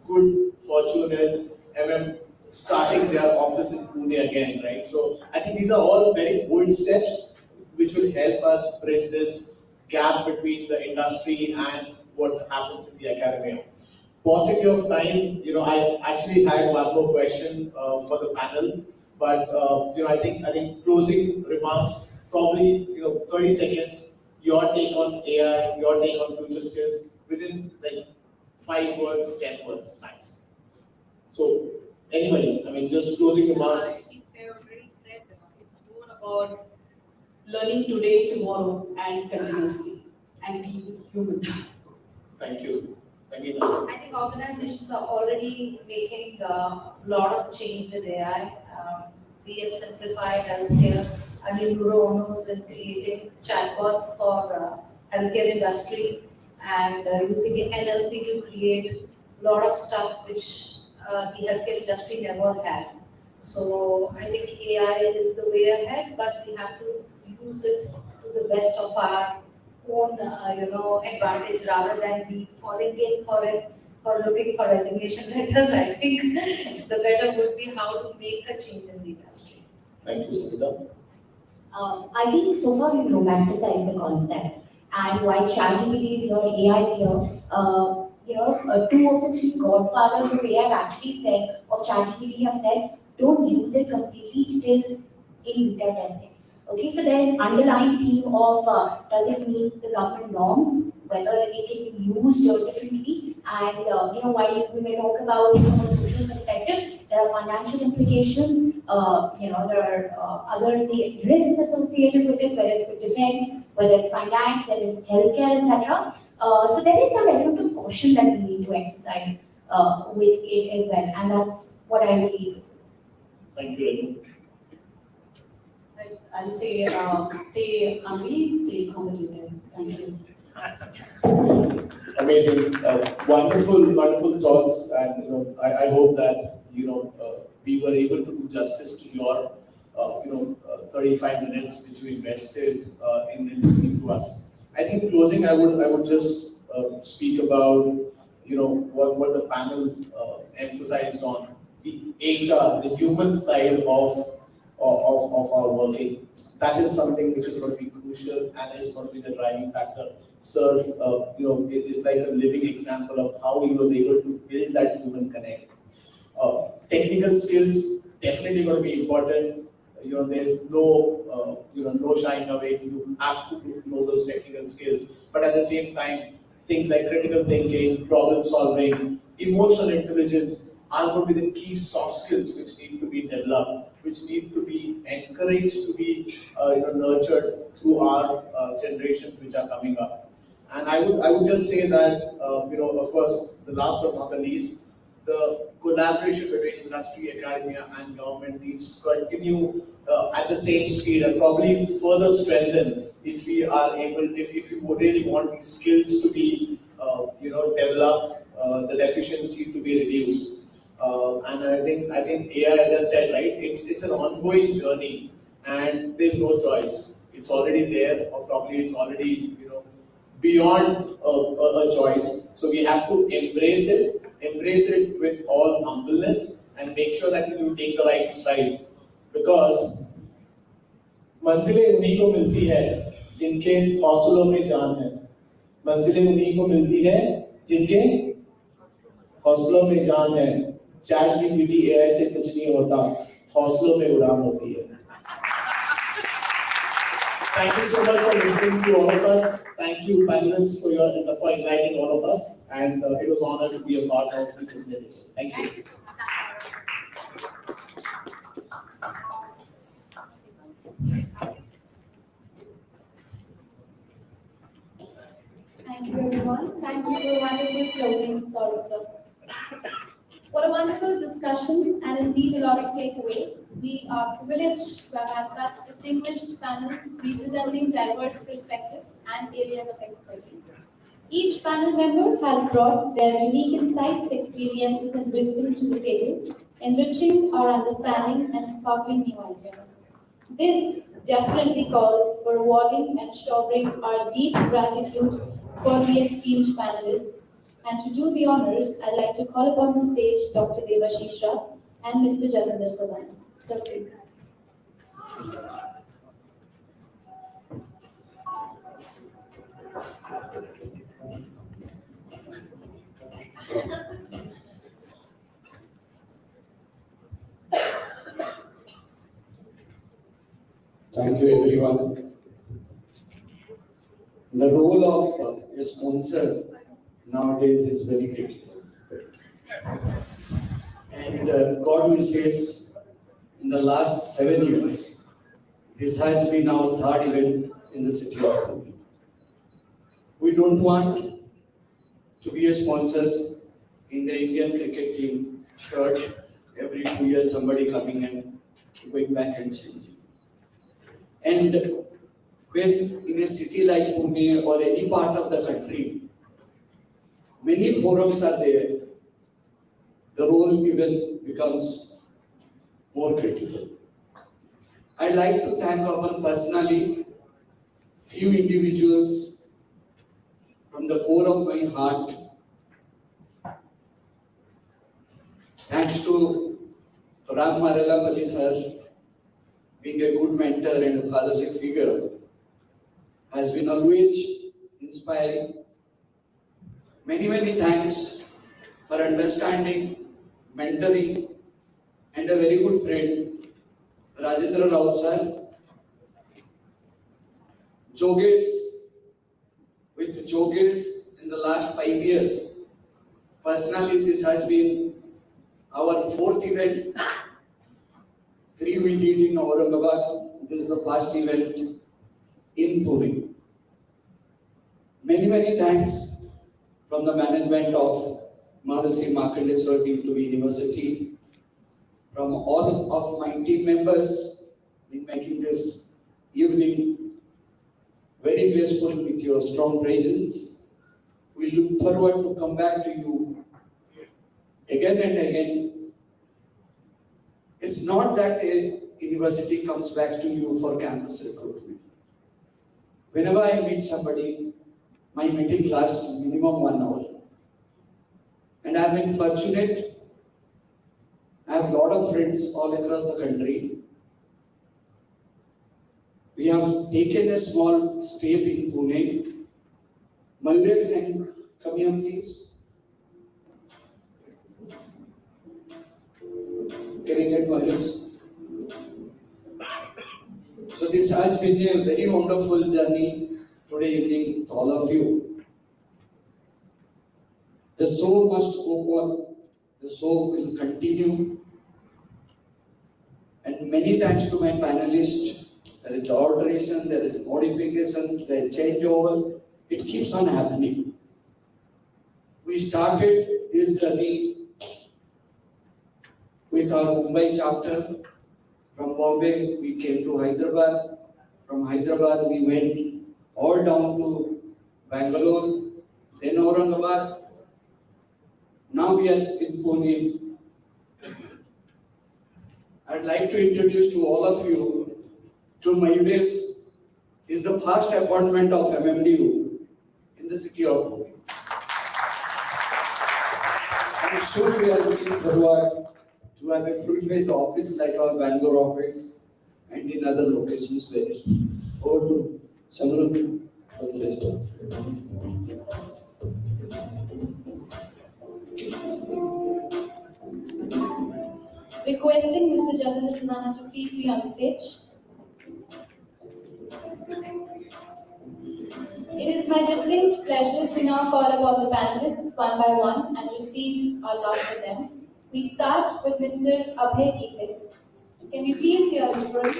good fortune is starting their office in Pune again, right? So I think these are all very bold steps which will help us bridge this gap between the industry and what happens in the academia. Paucity of time, I actually had one more question for the panel, but I think closing remarks, probably 30 seconds. Your take on AI, your take on future skills within like 5 words, 10 words, max. So anybody, just closing remarks. I think they already said it's more about learning today, tomorrow, and continuously, and being human. Thank you. Sangeeta. I think organizations are already making a lot of change with AI. Be it simplified healthcare, Anil Guronos in creating chatbots for healthcare industry, and using NLP to create a lot of stuff which the healthcare industry never had. So I think AI is the way ahead, but we have to use it to the best of our own, advantage, rather than be falling in for it, for looking for resignation letters. I think the better would be how to make a change in the industry. Thank you, Sangeeta. I think so far we've romanticized the concept, and while ChatGPT is here, AI is here, 2 of the 3 godfathers of AI have actually said, of ChatGPT have said, don't use it completely, it's still in beta testing. Okay, so there is underlying theme of does it meet the government norms, whether it can be used differently, and while we may talk about it from a social perspective, there are financial implications. There are others, the risks associated with it, whether it's with defense, whether it's finance, whether it's healthcare, etc. So there is some element of caution that we need to exercise with it as well, and that's what I believe. Thank you, Renu. I'll say stay hungry, stay competitive. Thank you. Amazing, wonderful thoughts, and I hope that we were able to do justice to your 35 minutes which you invested in listening to us. I think in closing, I would just speak about what the panel emphasized on the HR, the human side of our working. That is something which is going to be crucial and is going to be the driving factor. Sir, is like a living example of how he was able to build that human connect. Technical skills definitely going to be important. There's no shying away. You have to know those technical skills, but at the same time, things like critical thinking, problem solving, emotional intelligence are going to be the key soft skills which need to be developed, which need to be encouraged to be nurtured through our generations which are coming up. And I would just say that of course, the last but not the least, the collaboration between industry, academia, and government needs to continue at the same speed and probably further strengthen if we are able, if we would really want these skills to be, developed, the deficiency to be reduced. And I think AI, as I said, right, it's an ongoing journey, and there's no choice. It's already there, or probably it's already beyond a choice. So we have to embrace it with all humbleness, and make sure that you take the right strides, because मंजिलें उन्हीं को मिलती है जिनके हौसलों में जान है. मंजिलें उन्हीं को मिलती है जिनके हौसलों में जान है. चैट जीपीटी एआई से कुछ नहीं होता, हौसलों में उड़ान होती है. Thank you so much for listening to all of us. Thank you, panelists, for inviting all of us. And it was an honor to be a part of the facilitation. Thank you. Thank you, everyone. Thank you for a wonderful closing. Sorry, sir. What a wonderful discussion, and indeed a lot of takeaways. We are privileged to have had such distinguished panel representing diverse perspectives and areas of expertise. Each panel member has brought their unique insights, experiences, and wisdom to the table, enriching our understanding and sparkling new ideas. This definitely calls for rewarding and showering our deep gratitude for the esteemed panelists. And to do the honors, I'd like to call upon the stage Dr. Devashish Rath and Mr. Jatinder Savan. Sir, please. Thank you, everyone. The role of a sponsor nowadays is very critical. And God will says, in the last 7 years, this has been our third event in the city of Pune. We don't want to be a sponsors in the Indian cricket team shirt every 2 years, somebody coming and going back and changing. And when in a city like Pune or any part of the country, many forums are there, the role even becomes more critical. I'd like to thank upon personally few individuals from the core of my heart. Thanks to Ram Maralapalli sir, being a good mentor and a fatherly figure, has been always inspiring. Many thanks for understanding, mentoring, and a very good friend, Rajendra Raut sir. With Jogesh in the last 5 years, personally this has been our 4th event. 3 we did in Aurangabad. This is the first event in Pune. Many thanks from the management of MAHARISHI Markandeshwar Team to University, from all of my team members in making this evening very graceful with your strong presence. We look forward to come back to you again and again. It's not that a university comes back to you for campus recruitment. Whenever I meet somebody, my meeting lasts minimum 1 hour. And I've been fortunate. I have a lot of friends all across the country. We have taken a small step in Pune. Mayuresh, can come here please? Can you get Mayuresh? So this has been a very wonderful journey today evening with all of you. The show must go on. The show will continue. And many thanks to my panelists. There is alteration, there is modification, there is changeover. It keeps on happening. We started this journey with our Mumbai chapter. From Bombay, we came to Hyderabad. From Hyderabad, we went all down to Bangalore, then Aurangabad. Now we are in Pune. I'd like to introduce to all of you to Mayuresh is the first appointment of MMDU in the city of Pune. And soon we are looking forward to have a full-fledged office like our Bangalore office and in other locations very soon. Over to Samruddhi for the rest of Requesting Mr. Jagannath to please be on stage. It is my distinct pleasure to now call upon the panelists one by one and receive our love for them. We start with Mr. Abhay Keepit. Can we please hear him from?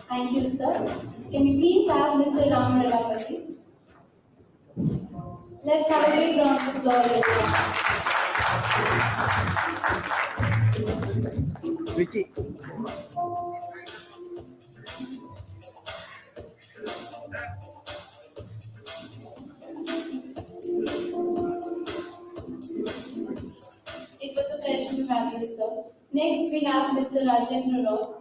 Thank you, sir. Can you please have Mr. Ram Ragapati? Let's have a big round of applause, everyone. Vicky. It was a pleasure to have you, sir. Next, we have Mr. Rajendra Roy.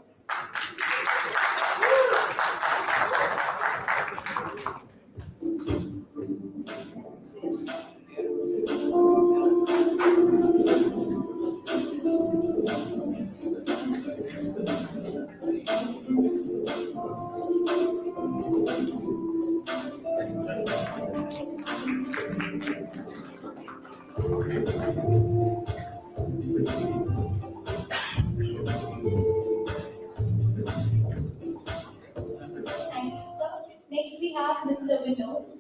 Thank you, sir. Next, we have Mr. Vinod.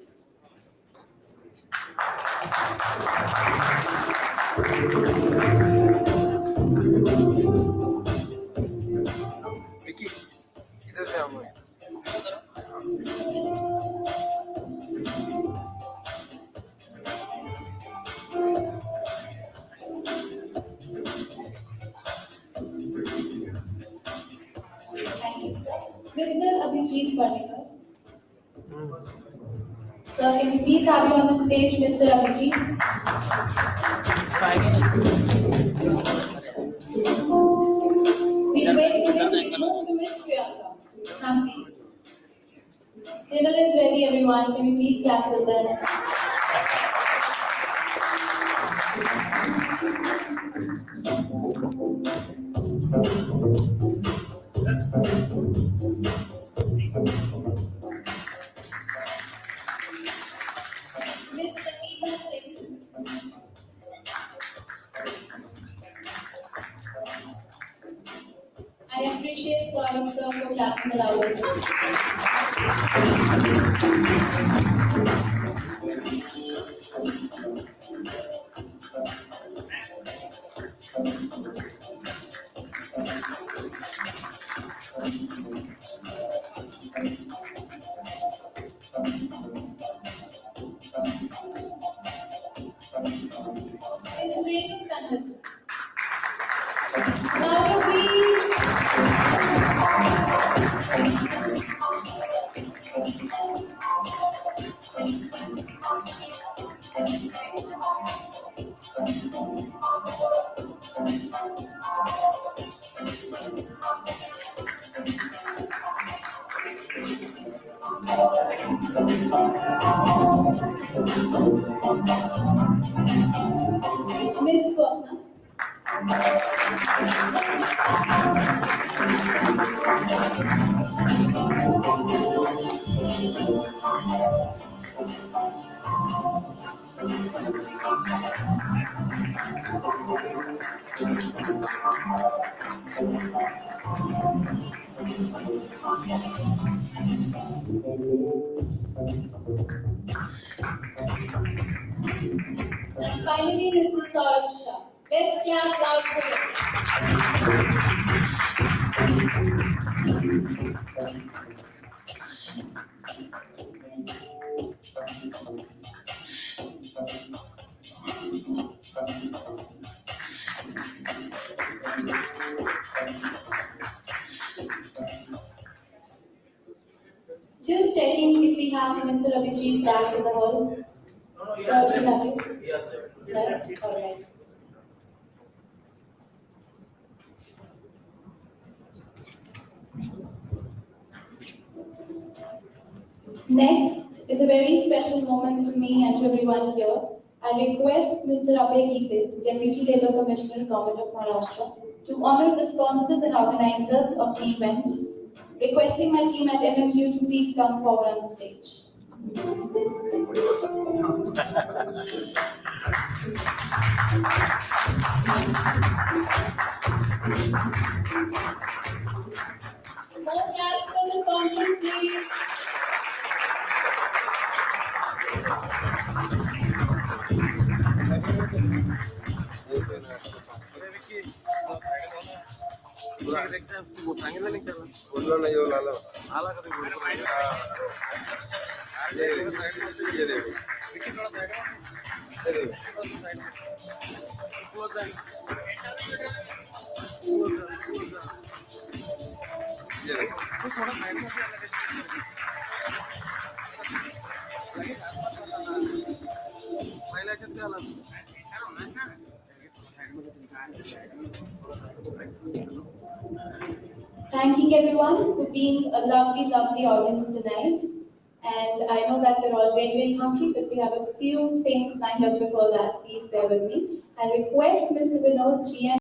Vicky, इधर से आओ। Thank you, sir. Mr. Abhijit Parnikar. Sir, can we please have you on the stage, Mr. Abhijit? We wait for you to move to Miss Priyanka. Ma'am, please. Dinner is ready, everyone. Can we please clap till then? Miss Sangeeta Singh. I appreciate Saurabh sir for clapping the loudest. It's raining thunder. Louder, please. And finally, Mr. Saurabh Shah. Let's clap loud for him. Just checking if we have Mr. Abhijit back in the hall. Sir, do you have it? Yes, sir. Sir, all right. Next is a very special moment to me and to everyone here. I request Mr. Abhay Gite, Deputy Labour Commissioner, Government of Maharashtra, to honor the sponsors and organizers of the event, requesting my team at MMU to please come forward on the stage. More claps for the sponsors, please. सांगितलं नाही त्याला बोललो नाही येऊन आला आला का Thanking everyone for being a lovely, lovely audience tonight. And I know that we're all very, very hungry, but we have a few things lined up before that. Please bear with me. I request Mr. Vinod GM